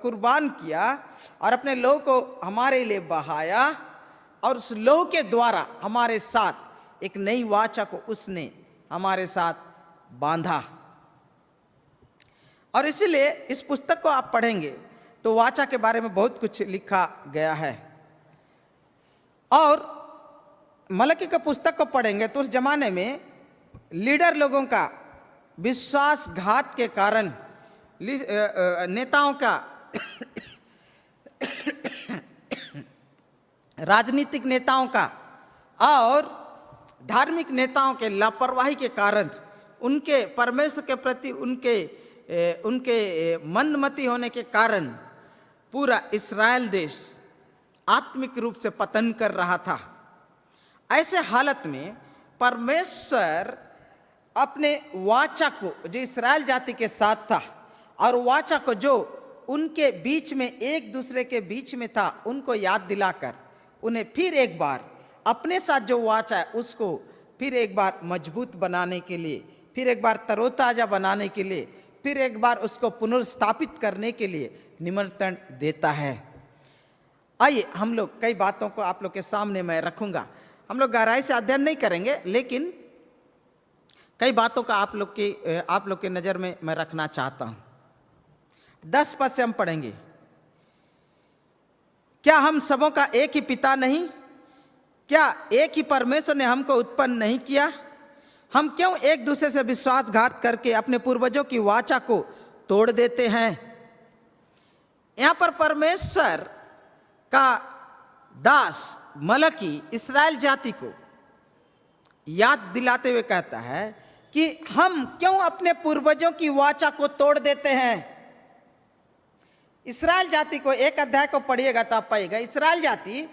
कुर्बान किया और अपने लहू को हमारे लिए बहाया, और उस लहू के द्वारा हमारे साथ एक नई वाचा को उसने हमारे साथ बांधा। और इसीलिए इस पुस्तक को आप पढ़ेंगे तो वाचा के बारे में बहुत कुछ लिखा गया है। और मलकी के पुस्तक को पढ़ेंगे तो उस जमाने में लीडर लोगों का विश्वासघात के कारण, नेताओं का राजनीतिक नेताओं का और धार्मिक नेताओं के लापरवाही के कारण, उनके परमेश्वर के प्रति उनके मंदमती होने के कारण पूरा इस्राएल देश आत्मिक रूप से पतन कर रहा था। ऐसे हालत में परमेश्वर अपने वाचा को जो इस्राएल जाति के साथ था और वाचा को जो उनके बीच में, एक दूसरे के बीच में था, उनको याद दिलाकर उन्हें फिर एक बार अपने साथ जो वाचा है उसको फिर एक बार मजबूत बनाने के लिए, फिर एक बार तरोताजा बनाने के लिए, फिर एक बार उसको पुनर्स्थापित करने के लिए निमंत्रण देता है। आइए हम लोग कई बातों को आप लोग के सामने मैं रखूंगा। हम लोग गहराई से अध्ययन नहीं करेंगे, लेकिन कई बातों का आप लोग के नज़र में मैं रखना चाहता हूं। 10 पद से हम पढ़ेंगे। क्या हम सबों का एक ही पिता नहीं? क्या एक ही परमेश्वर ने हमको उत्पन्न नहीं किया? हम क्यों एक दूसरे से विश्वासघात करके अपने पूर्वजों की वाचा को तोड़ देते हैं? यहां पर परमेश्वर का दास मलकी इस्राएल जाति को याद दिलाते हुए कहता है कि हम क्यों अपने पूर्वजों की वाचा को तोड़ देते हैं। इस्राएल जाति को, एक अध्याय को पढ़िएगा तो आप पाइएगा, इस्राएल जाति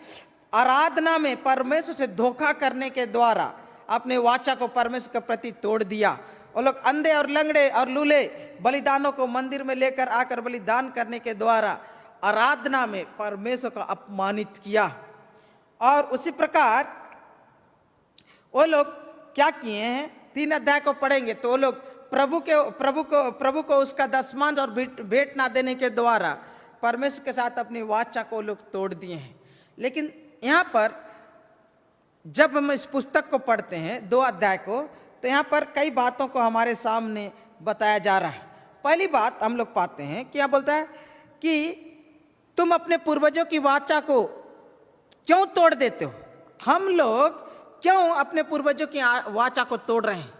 आराधना में परमेश्वर से धोखा करने के द्वारा अपने वाचा को परमेश्वर के प्रति तोड़ दिया। वो लोग अंधे और लंगड़े और लूले बलिदानों को मंदिर में लेकर आकर बलिदान करने के द्वारा आराधना में परमेश्वर को अपमानित किया। और उसी प्रकार वो लोग क्या किए हैं? 3 अध्याय को पढ़ेंगे तो वो लोग प्रभु को उसका दशमांश और भेंट ना देने के द्वारा परमेश्वर के साथ अपनी वाचा को लोग तोड़ दिए हैं। लेकिन यहाँ पर जब हम इस पुस्तक को पढ़ते हैं 2 अध्याय को, तो यहाँ पर कई बातों को हमारे सामने बताया जा रहा है। पहली बात हम लोग पाते हैं कि यहाँ बोलता है कि तुम अपने पूर्वजों की वाचा को क्यों तोड़ देते हो? हम लोग क्यों अपने पूर्वजों की वाचा को तोड़ रहे हैं?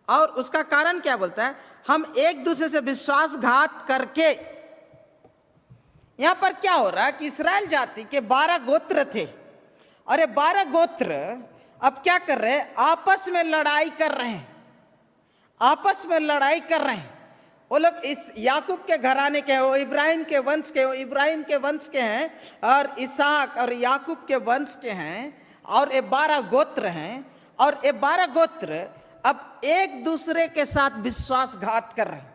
और उसका कारण क्या बोलता है? हम एक दूसरे से विश्वासघात करके। यहां पर क्या हो रहा है कि इस्राएल जाति के 12 गोत्र थे, और ये 12 गोत्र अब क्या कर रहे हैं? आपस में लड़ाई कर रहे हैं, आपस में लड़ाई कर रहे हैं। वो लोग इस याकूब के घराने के हैं, वो इब्राहिम के वंश के, वो इब्राहिम के वंश के हैं, और इसहाक और याकूब के वंश के हैं, और ये 12 गोत्र हैं। और ये 12 गोत्र अब एक दूसरे के साथ विश्वासघात कर रहे हैं,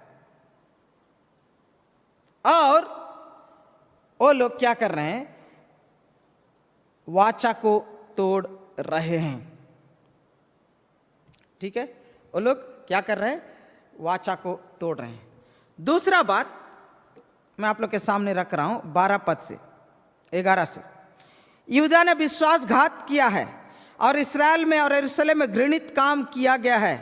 और वो लोग क्या कर रहे हैं? वाचा को तोड़ रहे हैं। ठीक है, वो लोग क्या कर रहे हैं? वाचा को तोड़ रहे हैं। दूसरा बात मैं आप लोग के सामने रख रहा हूं 12 पद से 11 से। यहूदा ने विश्वासघात किया है और इस्राएल में और यरूशलेम में घृणित काम किया गया है,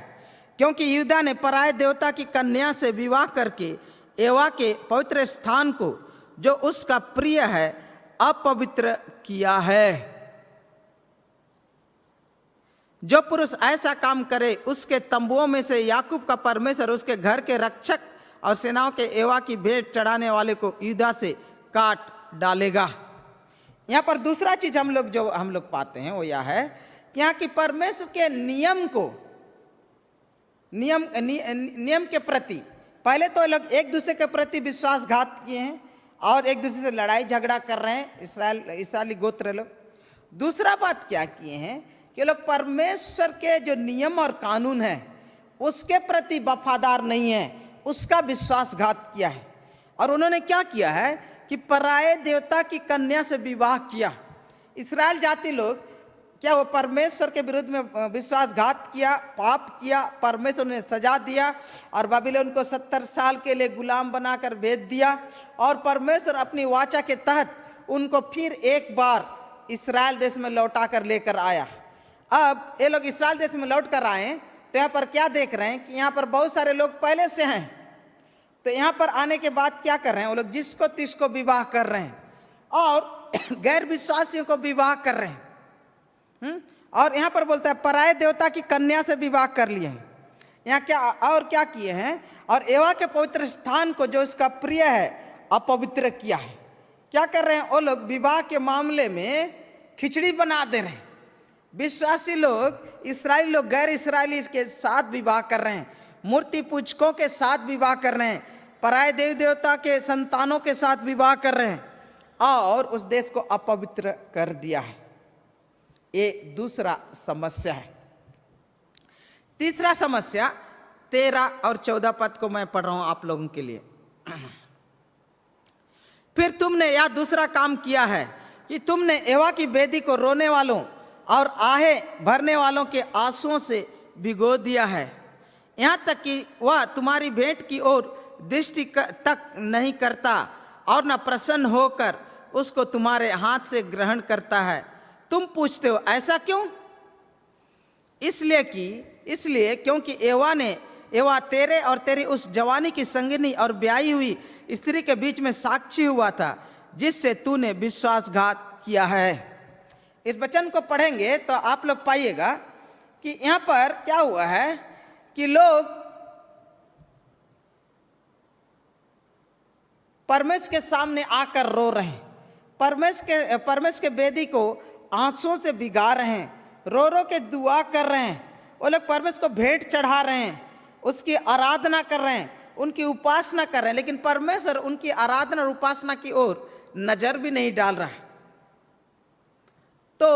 क्योंकि यहूदा ने पराये देवता की कन्या से विवाह करके एवा के पवित्र स्थान को जो उसका प्रिय है अपवित्र किया है। जो पुरुष ऐसा काम करे उसके तंबुओं में से याकूब का परमेश्वर उसके घर के रक्षक और सेनाओं के एवा की भेंट चढ़ाने वाले को यहूदा से काट डालेगा। यहाँ पर दूसरा चीज हम लोग पाते हैं वो यह है कि यहाँ की परमेश्वर के नियम के प्रति पहले तो लोग एक दूसरे के प्रति विश्वासघात किए हैं और एक दूसरे से लड़ाई झगड़ा कर रहे हैं इस्राएली गोत्र लोग। दूसरा बात क्या किए हैं कि कि लोग परमेश्वर के जो नियम और कानून है उसके प्रति वफादार नहीं है, उसका विश्वासघात किया है। और उन्होंने क्या किया है कि पराये देवता की कन्या से विवाह किया। इस्राएल जाति लोग क्या वो परमेश्वर के विरुद्ध में विश्वासघात किया, पाप किया, परमेश्वर ने सजा दिया और बाबिलोन को 70 साल के लिए गुलाम बनाकर भेज दिया। और परमेश्वर अपनी वाचा के तहत उनको फिर एक बार इस्राएल देश में लौटा कर लेकर आया। अब ये लोग इस्राएल देश में लौट कर आए तो यहाँ पर क्या देख रहे हैं कि यहाँ पर बहुत सारे लोग पहले से हैं। तो यहाँ पर आने के बाद क्या कर रहे हैं, वो लोग जिसको तिसको विवाह कर रहे हैं और गैर विश्वासियों को विवाह कर रहे हैं। और यहाँ पर बोलता है पराये देवता की कन्या से विवाह कर लिए हैं। यहाँ क्या और क्या किए हैं, और एवा के पवित्र स्थान को जो इसका प्रिय है अपवित्र किया है। क्या कर रहे हैं वो लोग, विवाह के मामले में खिचड़ी बना दे रहे हैं। विश्वासी लोग, इस्राएली लोग गैर इस्राएली के साथ विवाह कर रहे हैं, मूर्ति पूजकों के साथ विवाह कर रहे हैं, पराये देवी देवता के संतानों के साथ विवाह कर रहे हैं और उस देश को अपवित्र कर दिया है। ये दूसरा समस्या है। तीसरा समस्या 13 और 14 पद को मैं पढ़ रहा हूं आप लोगों के लिए। फिर तुमने यह दूसरा काम किया है कि तुमने एवा की वेदी को रोने वालों और आहे भरने वालों के आंसुओं से भिगो दिया है, यहाँ तक कि वह तुम्हारी भेंट की ओर दृष्टि तक नहीं करता और न प्रसन्न होकर उसको तुम्हारे हाथ से ग्रहण करता है। तुम पूछते हो ऐसा क्यों? इसलिए क्योंकि एवा तेरे और तेरी उस जवानी की संगिनी और ब्याही हुई स्त्री के बीच में साक्षी हुआ था, जिससे तूने विश्वासघात किया है। इस वचन को पढ़ेंगे तो आप लोग पाइएगा कि यहाँ पर क्या हुआ है कि लोग परमेश्वर के सामने आकर रो रहे हैं, परमेश्वर के वेदी को आंसुओं से भिगा रहे हैं, रो रो के दुआ कर रहे हैं। वो लोग परमेश्वर को भेंट चढ़ा रहे हैं, उसकी आराधना कर रहे हैं, उनकी उपासना कर रहे हैं, लेकिन परमेश्वर उनकी आराधना और उपासना की ओर नजर भी नहीं डाल रहा। तो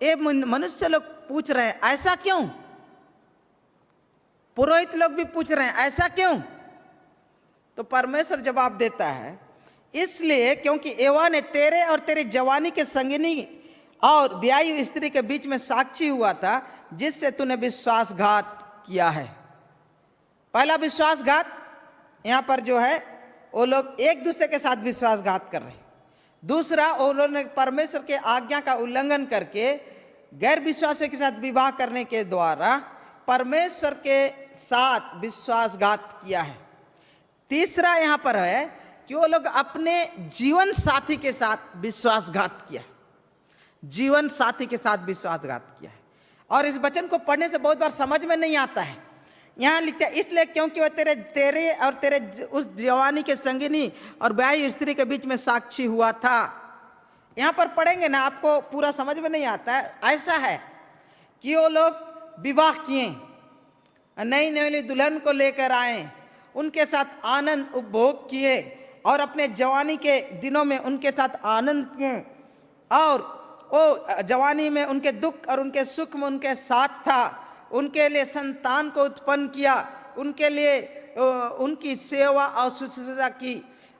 ये मनुष्य लोग पूछ रहे हैं ऐसा क्यों? पुरोहित लोग भी पूछ रहे हैं ऐसा क्यों? तो परमेश्वर जवाब देता है इसलिए क्योंकि एवा ने तेरे और तेरी जवानी के संगिनी और ब्याही स्त्री के बीच में साक्षी हुआ था, जिससे तूने विश्वासघात किया है। पहला विश्वासघात यहाँ पर जो है वो लोग एक दूसरे के साथ विश्वासघात कर रहे हैं। दूसरा, उन्होंने परमेश्वर के आज्ञा का उल्लंघन करके गैर विश्वासियों के साथ विवाह करने के द्वारा परमेश्वर के साथ विश्वासघात किया है। तीसरा यहाँ पर है कि वो लोग अपने जीवन साथी के साथ विश्वासघात किया, जीवन साथी के साथ विश्वासघात किया है। और इस वचन को पढ़ने से बहुत बार समझ में नहीं आता है। यहाँ लिखता है इसलिए क्योंकि वो तेरे और तेरे उस जवानी के संगिनी और ब्याही स्त्री के बीच में साक्षी हुआ था। यहाँ पर पढ़ेंगे ना आपको पूरा समझ में नहीं आता है। ऐसा है कि वो लोग विवाह किए, नई नई दुल्हन को लेकर आए, उनके साथ आनंद उपभोग किए और अपने जवानी के दिनों में उनके साथ आनंद किए, और वो जवानी में उनके दुख और उनके सुख में उनके साथ था, उनके लिए संतान को उत्पन्न किया, उनके लिए उनकी सेवा और शुश्रूषा की।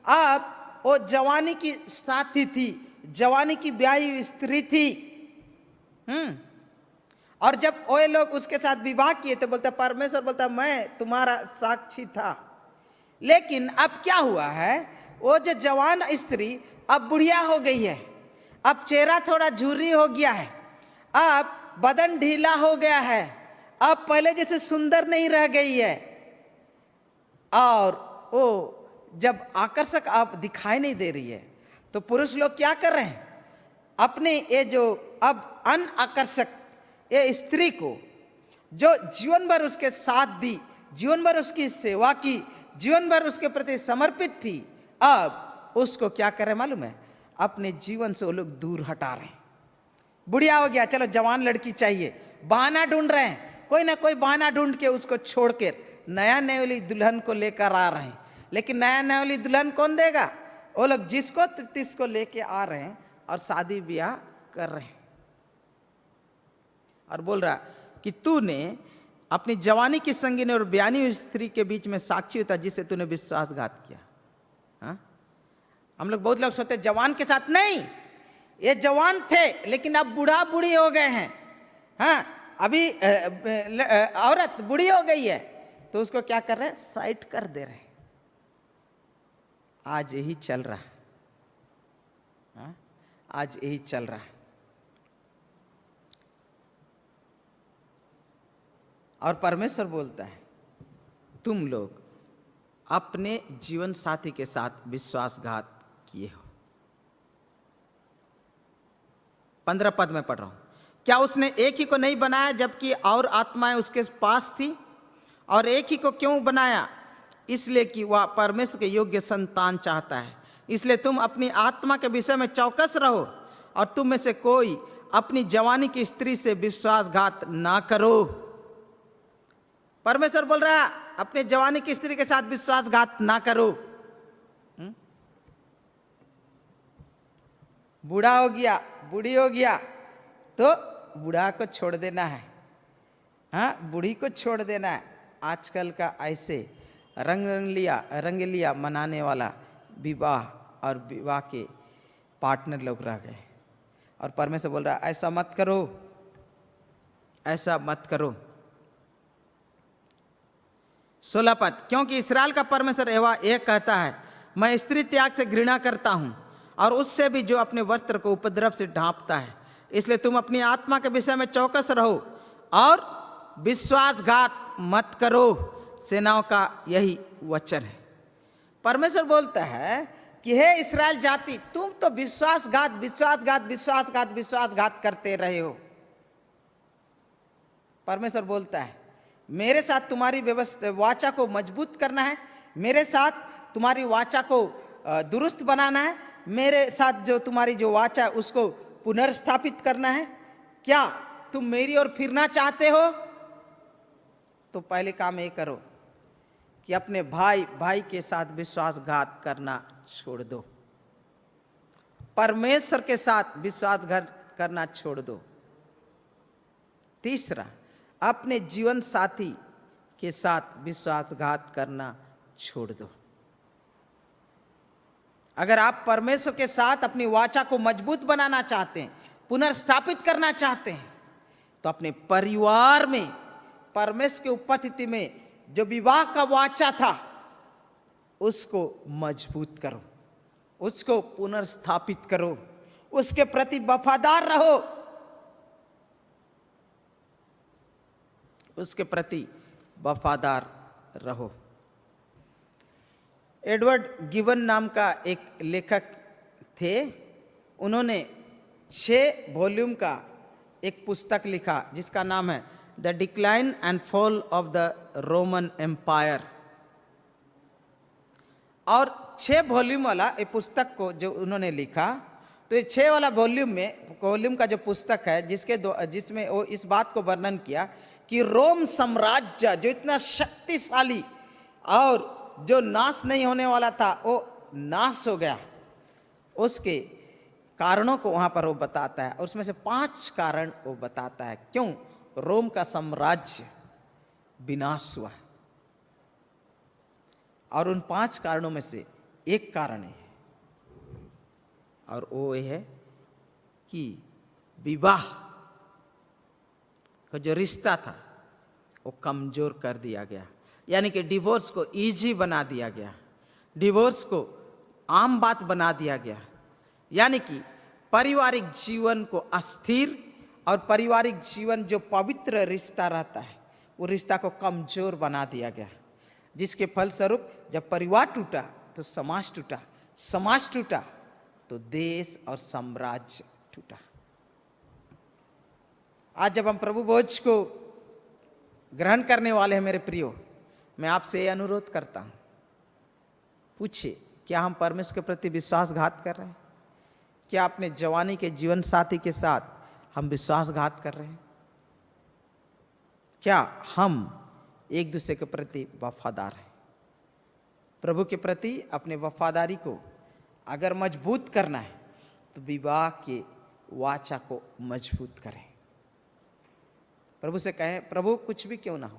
अब वो जवानी की साथी थी, जवानी की ब्याही स्त्री थी। और जब वो लोग उसके साथ विवाह किए तो बोलता परमेश्वर बोलता मैं तुम्हारा साक्षी था। लेकिन अब क्या हुआ है, वो जो जवान स्त्री अब बुढ़िया हो गई है, अब चेहरा थोड़ा झुर्री हो गया है, अब बदन ढीला हो गया है, अब पहले जैसे सुंदर नहीं रह गई है, और वो जब आकर्षक अब दिखाई नहीं दे रही है, तो पुरुष लोग क्या कर रहे हैं, अपने ये जो अब अनाकर्षक ये स्त्री को जो जीवन भर उसके साथ दी, जीवन भर उसकी सेवा की, जीवन भर उसके प्रति समर्पित थी, अब उसको क्या कर रहे मालूम है, अपने जीवन से वो लोग दूर हटा रहे हैं। बुढ़िया हो गया, चलो जवान लड़की चाहिए, बहाना ढूंढ रहे हैं, कोई ना कोई बहाना ढूंढ के उसको छोड़कर नया नवली दुल्हन को लेकर आ रहे हैं। लेकिन नया नवली दुल्हन कौन देगा? वो लोग जिसको तिसको लेके आ रहे हैं और शादी ब्याह कर रहे हैं। और बोल रहा कि तूने अपनी जवानी की संगिनी और ब्यानी हुई स्त्री के बीच में साक्षी होता जिससे तूने विश्वासघात किया। हाँ? हम लोग बहुत लोग सोचते जवान के साथ, नहीं, ये जवान थे लेकिन अब बूढ़ा बूढ़ी हो गए हैं। हाँ, अभी औरत बूढ़ी हो गई है तो उसको क्या कर रहे हैं, साइड कर दे रहे हैं। आज यही चल रहा है। हाँ? आज यही चल रहा है। और परमेश्वर बोलता है तुम लोग अपने जीवन साथी के साथ विश्वासघात किए हो। 15 पद में पढ़ रहा हूं, क्या उसने एक ही को नहीं बनाया जबकि और आत्माएं उसके पास थी? और एक ही को क्यों बनाया? इसलिए कि वह परमेश्वर के योग्य संतान चाहता है। इसलिए तुम अपनी आत्मा के विषय में चौकस रहो और तुम में से कोई अपनी जवानी की स्त्री से विश्वासघात ना करो। परमेश्वर बोल रहा है अपने जवानी की स्त्री के साथ विश्वासघात ना करो। बूढ़ा हो गया, बूढ़ी हो गया तो बूढ़ा को छोड़ देना है। हाँ, बूढ़ी को छोड़ देना है। आजकल का ऐसे रंगलिया मनाने वाला विवाह और विवाह के पार्टनर लोग रह गए। और परमेश्वर बोल रहा है ऐसा मत करो, ऐसा मत करो। 16 पद, क्योंकि इस्राएल का परमेश्वर यहोवा यह कहता है, मैं स्त्री त्याग से घृणा करता हूं और उससे भी जो अपने वस्त्र को उपद्रव से ढांपता है। इसलिए तुम अपनी आत्मा के विषय में चौकस रहो और विश्वासघात मत करो। सेनाओं का यही वचन है। परमेश्वर बोलता है कि हे इस्राएल जाति, तुम तो विश्वासघात करते रहे हो। परमेश्वर बोलता है मेरे साथ तुम्हारी व्यवस्था वाचा को मजबूत करना है, मेरे साथ तुम्हारी वाचा को दुरुस्त बनाना है, मेरे साथ जो तुम्हारी जो वाचा है उसको पुनर्स्थापित करना है। क्या तुम मेरी ओर फिरना चाहते हो? तो पहले काम ये करो कि अपने भाई के साथ विश्वासघात करना छोड़ दो। परमेश्वर के साथ विश्वासघात करना छोड़ दो। तीसरा, अपने जीवन साथी के साथ विश्वासघात करना छोड़ दो। अगर आप परमेश्वर के साथ अपनी वाचा को मजबूत बनाना चाहते हैं, पुनर्स्थापित करना चाहते हैं, तो अपने परिवार में परमेश्वर की उपस्थिति में जो विवाह का वाचा था उसको मजबूत करो, उसको पुनर्स्थापित करो, उसके प्रति वफादार रहो, उसके प्रति वफादार रहो। एडवर्ड गिबन नाम का एक लेखक थे। उन्होंने 6 वॉल्यूम का एक पुस्तक लिखा जिसका नाम है the decline and fall of the Roman Empire. और 6 वॉल्यूम वाला ये पुस्तक को जो उन्होंने लिखा, तो ये 6 वाला वॉल्यूम का जो पुस्तक है जिसमें वो इस बात को वर्णन किया कि रोम साम्राज्य जो इतना शक्तिशाली और जो नाश नहीं होने वाला था वो नाश हो गया। उसके कारणों को वहाँ पर वो बताता है और उसमें से 5 कारण वो बताता है क्यों रोम का साम्राज्य विनाश हुआ। और उन 5 कारणों में से एक कारण है और वो ये है कि विवाह का जो रिश्ता था वो कमजोर कर दिया गया, यानी कि डिवोर्स को इजी बना दिया गया, डिवोर्स को आम बात बना दिया गया, यानी कि पारिवारिक जीवन को अस्थिर और पारिवारिक जीवन जो पवित्र रिश्ता रहता है वो रिश्ता को कमजोर बना दिया गया, जिसके फलस्वरूप जब परिवार टूटा तो समाज टूटा, समाज टूटा तो देश और साम्राज्य टूटा। आज जब हम प्रभु भोज को ग्रहण करने वाले हैं मेरे प्रियो, मैं आपसे ये अनुरोध करता हूं, पूछिए क्या हम परमेश्वर के प्रति विश्वासघात कर रहे हैं? क्या अपने जवानी के जीवन साथी के साथ हम विश्वासघात कर रहे हैं? क्या हम एक दूसरे के प्रति वफादार हैं? प्रभु के प्रति अपने वफादारी को अगर मजबूत करना है तो विवाह के वाचा को मजबूत करें। प्रभु से कहें, प्रभु कुछ भी क्यों ना हो,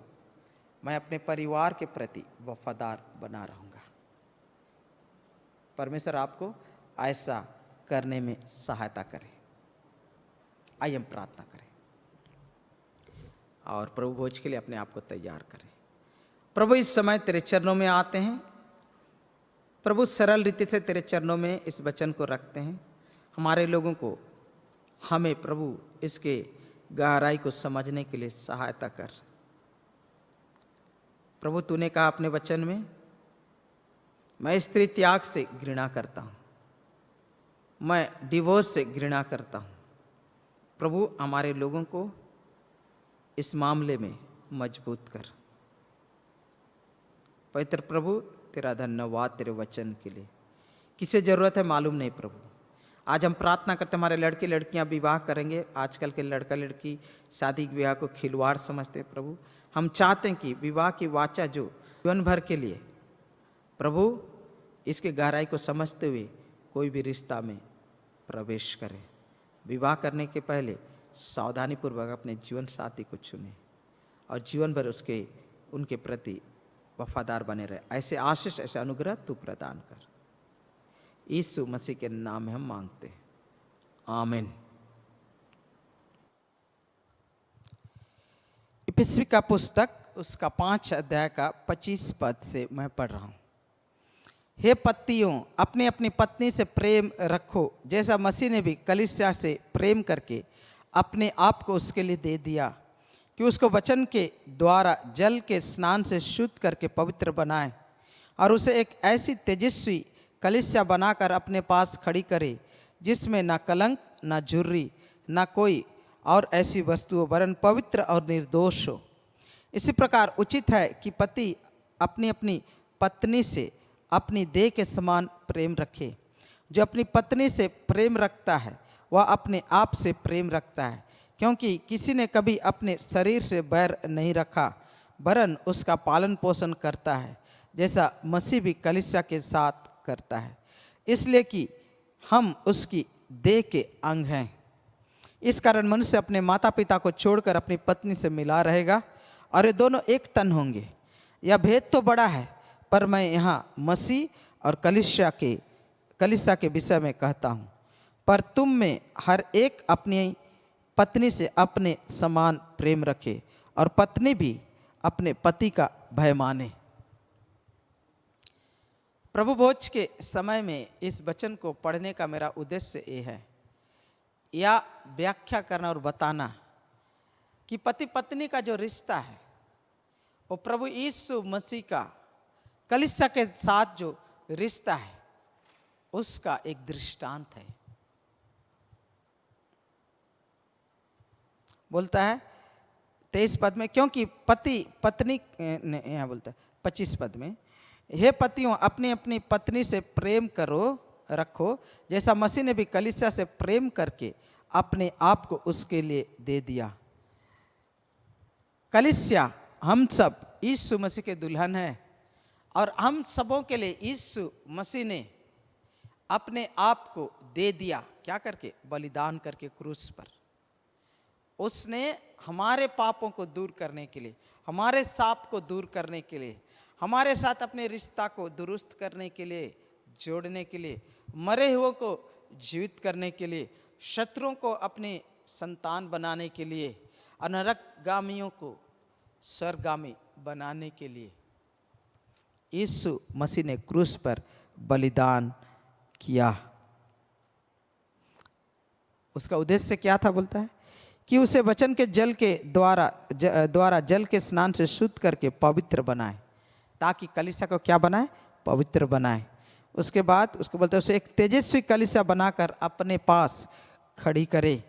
मैं अपने परिवार के प्रति वफादार बना रहूँगा। परमेश्वर आपको ऐसा करने में सहायता करे। आइए हम प्रार्थना करें और प्रभु भोज के लिए अपने आप को तैयार करें। प्रभु इस समय तेरे चरणों में आते हैं। प्रभु सरल रीति से तेरे चरणों में इस वचन को रखते हैं। हमारे लोगों को, हमें प्रभु इसके गहराई को समझने के लिए सहायता कर। प्रभु तूने कहा अपने वचन में, मैं स्त्री त्याग से घृणा करता हूँ, मैं डिवोर्स से घृणा करता हूँ। प्रभु हमारे लोगों को इस मामले में मजबूत कर। पवित्र प्रभु तेरा धन्यवाद तेरे वचन के लिए। किसे ज़रूरत है मालूम नहीं प्रभु। आज हम प्रार्थना करते हमारे लड़के लड़कियां विवाह करेंगे। आजकल के लड़का लड़की शादी विवाह को खिलवाड़ समझते हैं प्रभु। हम चाहते हैं कि विवाह की वाचा जो जीवन भर के लिए, प्रभु इसके गहराई को समझते हुए कोई भी रिश्ता में प्रवेश करे। विवाह करने के पहले सावधानीपूर्वक अपने जीवन साथी को चुने और जीवन भर उनके प्रति वफादार बने रहे। ऐसे आशीष, ऐसे अनुग्रह तू प्रदान कर। यीशु मसीह के नाम में हम मांगते हैं, आमीन। इफिसी का पुस्तक उसका 5 अध्याय का 25 पद से मैं पढ़ रहा हूँ। हे पत्नियों, अपनी अपनी पत्नी से प्रेम रखो, जैसा मसीह ने भी कलीसिया से प्रेम करके अपने आप को उसके लिए दे दिया, कि उसको वचन के द्वारा जल के स्नान से शुद्ध करके पवित्र बनाए और उसे एक ऐसी तेजस्वी कलीसिया बनाकर अपने पास खड़ी करे, जिसमें ना कलंक, ना झुर्री, ना कोई और ऐसी वस्तु हो, वरन पवित्र और निर्दोष हो। इसी प्रकार उचित है कि पति अपनी अपनी पत्नी से अपनी देह के समान प्रेम रखे। जो अपनी पत्नी से प्रेम रखता है वह अपने आप से प्रेम रखता है, क्योंकि किसी ने कभी अपने शरीर से बैर नहीं रखा, वरन उसका पालन पोषण करता है, जैसा मसीह भी कलीसिया के साथ करता है, इसलिए कि हम उसकी देह के अंग हैं। इस कारण मनुष्य अपने माता पिता को छोड़कर अपनी पत्नी से मिला रहेगा और ये दोनों एक तन होंगे। यह भेद तो बड़ा है, पर मैं यहाँ मसीह और कलीसिया के विषय में कहता हूँ। पर तुम में हर एक अपनी पत्नी से अपने समान प्रेम रखे और पत्नी भी अपने पति का भय माने। प्रभु भोज के समय में इस वचन को पढ़ने का मेरा उद्देश्य ये है, या व्याख्या करना और बताना कि पति पत्नी का जो रिश्ता है वो प्रभु यीशु मसीह का कलीसिया के साथ जो रिश्ता है उसका एक दृष्टांत है। बोलता है 23 पद में, क्योंकि पति पत्नी यहाँ बोलता है 25 पद में, हे पतियों, अपनी अपनी पत्नी से प्रेम रखो, जैसा मसीह ने भी कलीसिया से प्रेम करके अपने आप को उसके लिए दे दिया। कलीसिया हम सब यीशु मसीह के दुल्हन है और हम सबों के लिए यीशु मसीह ने अपने आप को दे दिया। क्या करके? बलिदान करके क्रूस पर। उसने हमारे पापों को दूर करने के लिए, हमारे साप को दूर करने के लिए, हमारे साथ अपने रिश्ता को दुरुस्त करने के लिए, जोड़ने के लिए, मरे हुओं को जीवित करने के लिए, शत्रुओं को अपने संतान बनाने के लिए, नरकगामियों को स्वर्गगामी बनाने के लिए यीशु मसीह ने क्रूस पर बलिदान किया। उसका उद्देश्य क्या था? बोलता है कि उसे वचन के जल के द्वारा जल के स्नान से शुद्ध करके पवित्र बनाए, ताकि कलीसिया को क्या बनाए? पवित्र बनाए। उसके बाद उसको बोलते हैं उसे एक तेजस्वी कलीसिया बनाकर अपने पास खड़ी करे।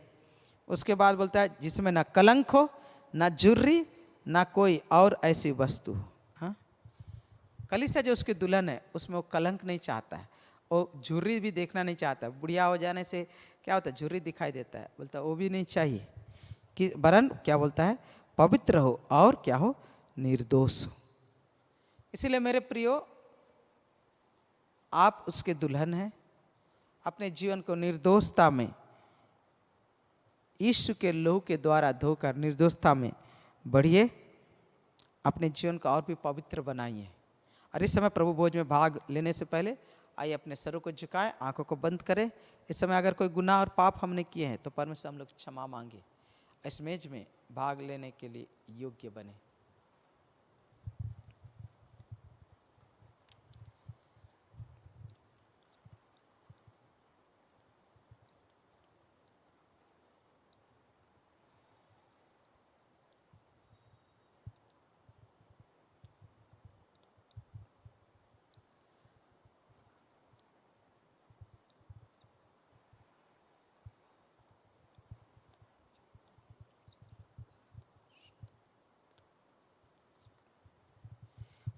उसके बाद बोलता है जिसमें ना कलंक हो, ना झुर्री, ना कोई और ऐसी वस्तु। हाँ, कलीसिया जो उसकी दुल्हन है उसमें वो कलंक नहीं चाहता है, वो झुर्री भी देखना नहीं चाहता। बुढ़िया हो जाने से क्या होता है? झुर्री दिखाई देता है। बोलता है वो भी नहीं चाहिए, कि वरन क्या बोलता है? पवित्र हो और क्या हो? निर्दोष हो। इसीलिए मेरे प्रियो, आप उसके दुल्हन हैं। अपने जीवन को निर्दोषता में यीशु के लहू के द्वारा धोकर निर्दोषता में बढ़िए, अपने जीवन को और भी पवित्र बनाइए। और इस समय प्रभु भोज में भाग लेने से पहले आइए अपने सरों को झुकाएं, आंखों को बंद करें। इस समय अगर कोई गुनाह और पाप हमने किए हैं तो परमेश्वर हम लोग क्षमा मांगे, इस मेज में भाग लेने के लिए योग्य बने।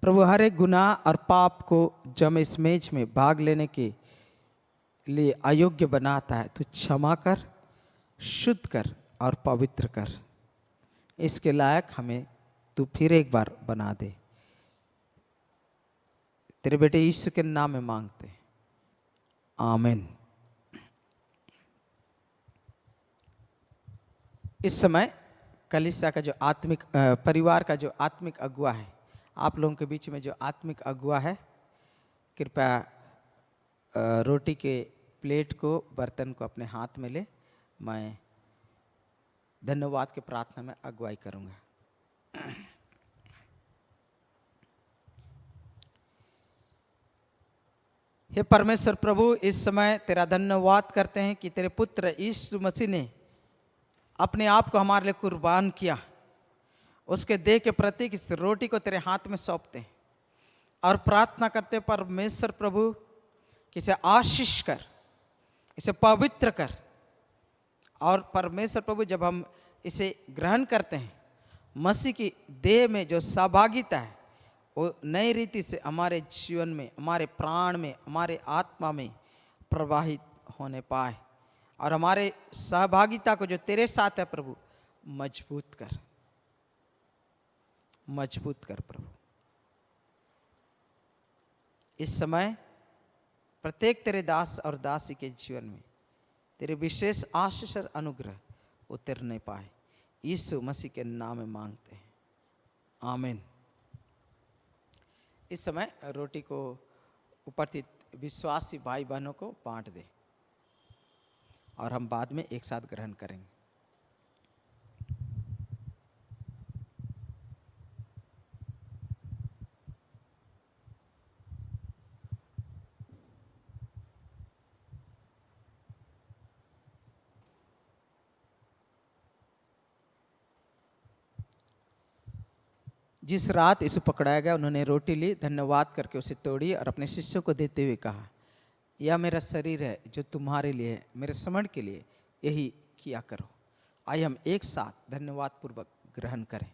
प्रभु हर एक गुनाह और पाप को जब हमें इस मेज में भाग लेने के लिए अयोग्य बनाता है तो क्षमा कर, शुद्ध कर और पवित्र कर। इसके लायक हमें तू फिर एक बार बना दे। तेरे बेटे यीशु के नाम में मांगते हैं, आमीन। इस समय कलीसिया का जो आत्मिक परिवार का जो आत्मिक अगुवा है, आप लोगों के बीच में जो आत्मिक अगुवा है, कृपया रोटी के प्लेट को, बर्तन को अपने हाथ में ले। मैं धन्यवाद के प्रार्थना में अगुवाई करूंगा। हे परमेश्वर प्रभु, इस समय तेरा धन्यवाद करते हैं कि तेरे पुत्र यीशु मसीह ने अपने आप को हमारे लिए कुर्बान किया। उसके देह के प्रतीक इस रोटी को तेरे हाथ में सौंपते हैं और प्रार्थना करते, परमेश्वर प्रभु कि इसे आशीष कर, इसे पवित्र कर। और परमेश्वर प्रभु, जब हम इसे ग्रहण करते हैं, मसीह की देह में जो सहभागिता है वो नई रीति से हमारे जीवन में, हमारे प्राण में, हमारे आत्मा में प्रवाहित होने पाए। और हमारे सहभागिता को जो तेरे साथ है प्रभु, मजबूत कर, मजबूत कर प्रभु। इस समय प्रत्येक तेरे दास और दासी के जीवन में तेरे विशेष आशीष और अनुग्रह उतरने पाए, यीशु मसीह के नाम में मांगते हैं, आमीन। इस समय रोटी को उपस्थित विश्वासी भाई बहनों को बांट दे और हम बाद में एक साथ ग्रहण करेंगे। जिस रात यीशु पकड़ाया गया, उन्होंने रोटी ली, धन्यवाद करके उसे तोड़ी और अपने शिष्यों को देते हुए कहा, यह मेरा शरीर है जो तुम्हारे लिए है, मेरे स्मरण के लिए यही किया करो। आइए हम एक साथ धन्यवाद पूर्वक ग्रहण करें।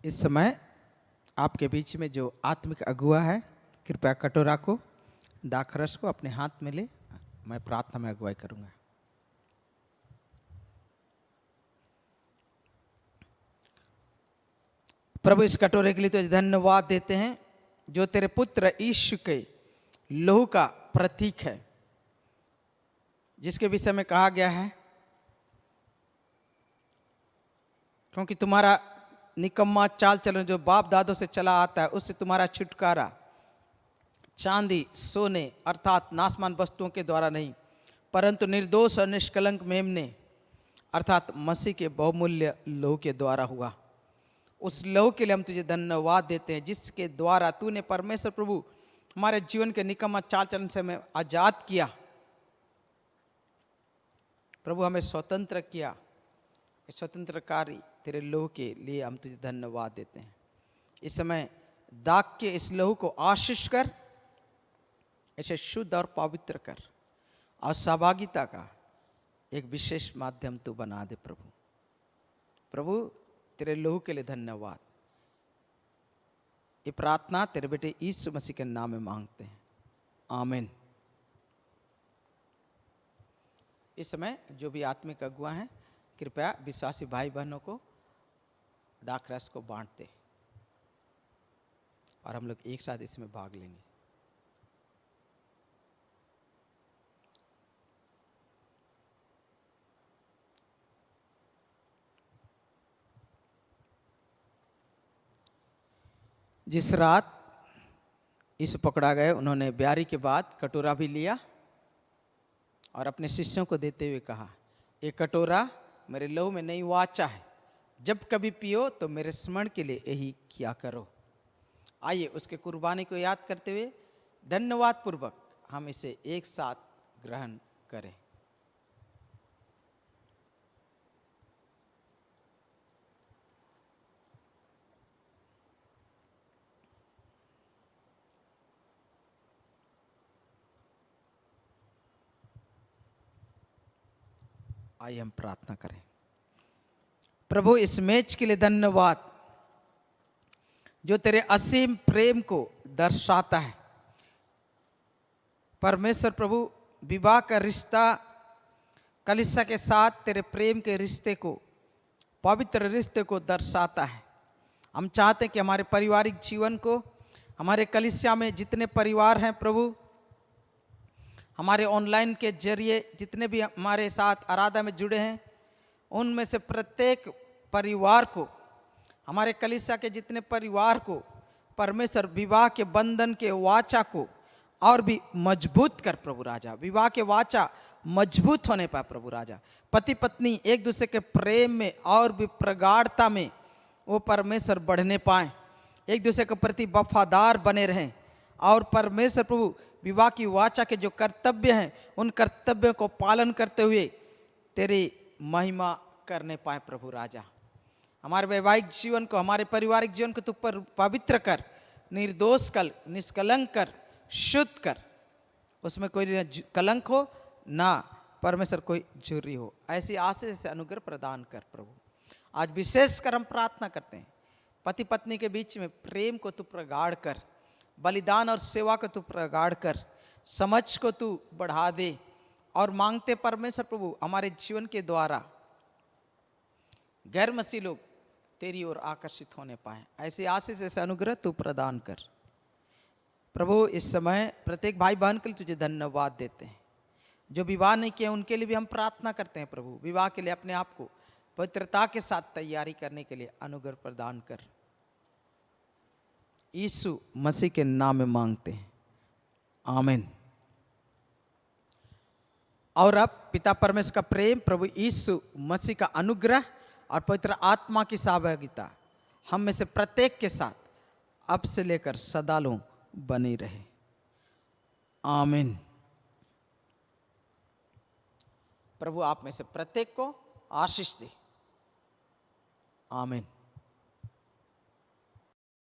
इस समय आपके बीच में जो आत्मिक अगुवा है, कृपया कटोरा को, दाखरस को अपने हाथ में ले। मैं प्रार्थना में अगुवाई करूंगा। प्रभु, इस कटोरे के लिए तुझे धन्यवाद देते हैं जो तेरे पुत्र यीशु के लहू का प्रतीक है, जिसके विषय में कहा गया है, क्योंकि तुम्हारा निकम्मा चाल चलन जो बाप दादों से चला आता है, उससे तुम्हारा छुटकारा चांदी सोने अर्थात नाशमान वस्तुओं के द्वारा नहीं, परंतु निर्दोष और निष्कलंक मेमने अर्थात मसीह के बहुमूल्य लहू के द्वारा हुआ। उस लहू के लिए हम तुझे धन्यवाद देते हैं, जिसके द्वारा तूने परमेश्वर प्रभु हमारे जीवन के निकम्मा चाल चलन से हमें आजाद किया। प्रभु हमें स्वतंत्र किया। स्वतंत्रकारी तेरे लहू के लिए हम तुझे धन्यवाद देते हैं। इस समय दाग के इस लहू को आशीष कर, इसे शुद्ध और पवित्र कर और सहभागिता का एक विशेष माध्यम तू बना दे। प्रभु प्रभु तेरे लहू के लिए धन्यवाद। ये प्रार्थना तेरे बेटे यीशु मसीह के नाम में मांगते हैं, आमीन। इस समय जो भी आत्मिक अगुआ हैं, कृपया विश्वासी भाई बहनों को दाखरस को बांटते और हम लोग एक साथ इसमें भाग लेंगे। जिस रात यीशु पकड़ा गए, उन्होंने ब्यारी के बाद कटोरा भी लिया और अपने शिष्यों को देते हुए कहा, ये कटोरा मेरे लहू में नई वाचा है, जब कभी पियो तो मेरे स्मरण के लिए यही किया करो। आइए उसके कुर्बानी को याद करते हुए धन्यवाद पूर्वक हम इसे एक साथ ग्रहण करें। आइए हम प्रार्थना करें। प्रभु इस मेज के लिए धन्यवाद जो तेरे असीम प्रेम को दर्शाता है। परमेश्वर प्रभु, विवाह का रिश्ता कलीसिया के साथ तेरे प्रेम के रिश्ते को, पवित्र रिश्ते को दर्शाता है। हम चाहते हैं कि हमारे पारिवारिक जीवन को, हमारे कलीसिया में जितने परिवार हैं प्रभु, हमारे ऑनलाइन के जरिए जितने भी हमारे साथ आराधना में जुड़े हैं, उनमें से प्रत्येक परिवार को, हमारे कलीसिया के जितने परिवार को परमेश्वर विवाह के बंधन के वाचा को और भी मजबूत कर प्रभु राजा। विवाह के वाचा मजबूत होने पाए प्रभु राजा। पति पत्नी एक दूसरे के प्रेम में और भी प्रगाढ़ता में वो परमेश्वर बढ़ने पाए, एक दूसरे के प्रति वफादार बने रहें और परमेश्वर प्रभु विवाह की वाचा के जो कर्तव्य हैं, उन कर्तव्यों को पालन करते हुए तेरी महिमा करने पाए प्रभु राजा। हमारे वैवाहिक जीवन को, हमारे पारिवारिक जीवन को तू पवित्र कर, निर्दोष कर, निष्कलंक कर, शुद्ध कर। उसमें कोई कलंक हो ना परमेश्वर कोई झुर्री हो। ऐसी आशीष से अनुग्रह प्रदान कर प्रभु। आज विशेषकर हम प्रार्थना करते हैं, पति पत्नी के बीच में प्रेम को तू प्रगाढ़ कर, बलिदान और सेवा को तू प्रगाढ़ कर, समझ को तू बढ़ा दे और मांगते परमेश्वर प्रभु हमारे जीवन के द्वारा गैर मसीह लोग तेरी ओर आकर्षित होने पाए। ऐसी आशीष से अनुग्रह तू प्रदान कर प्रभु। इस समय प्रत्येक भाई बहन के लिए तुझे धन्यवाद देते हैं। जो विवाह नहीं किए उनके लिए भी हम प्रार्थना करते हैं प्रभु, विवाह के लिए अपने आप को पवित्रता के साथ तैयारी करने के लिए अनुग्रह प्रदान कर। यीशु मसीह के नाम में मांगते हैं, आमीन। और अब पिता परमेश्वर का प्रेम, प्रभु यीशु मसीह का अनुग्रह और पवित्र आत्मा की सहभागिता हम में से प्रत्येक के साथ अब से लेकर सदालों बनी रहे, आमीन। प्रभु आप में से प्रत्येक को आशीष दे, आमीन।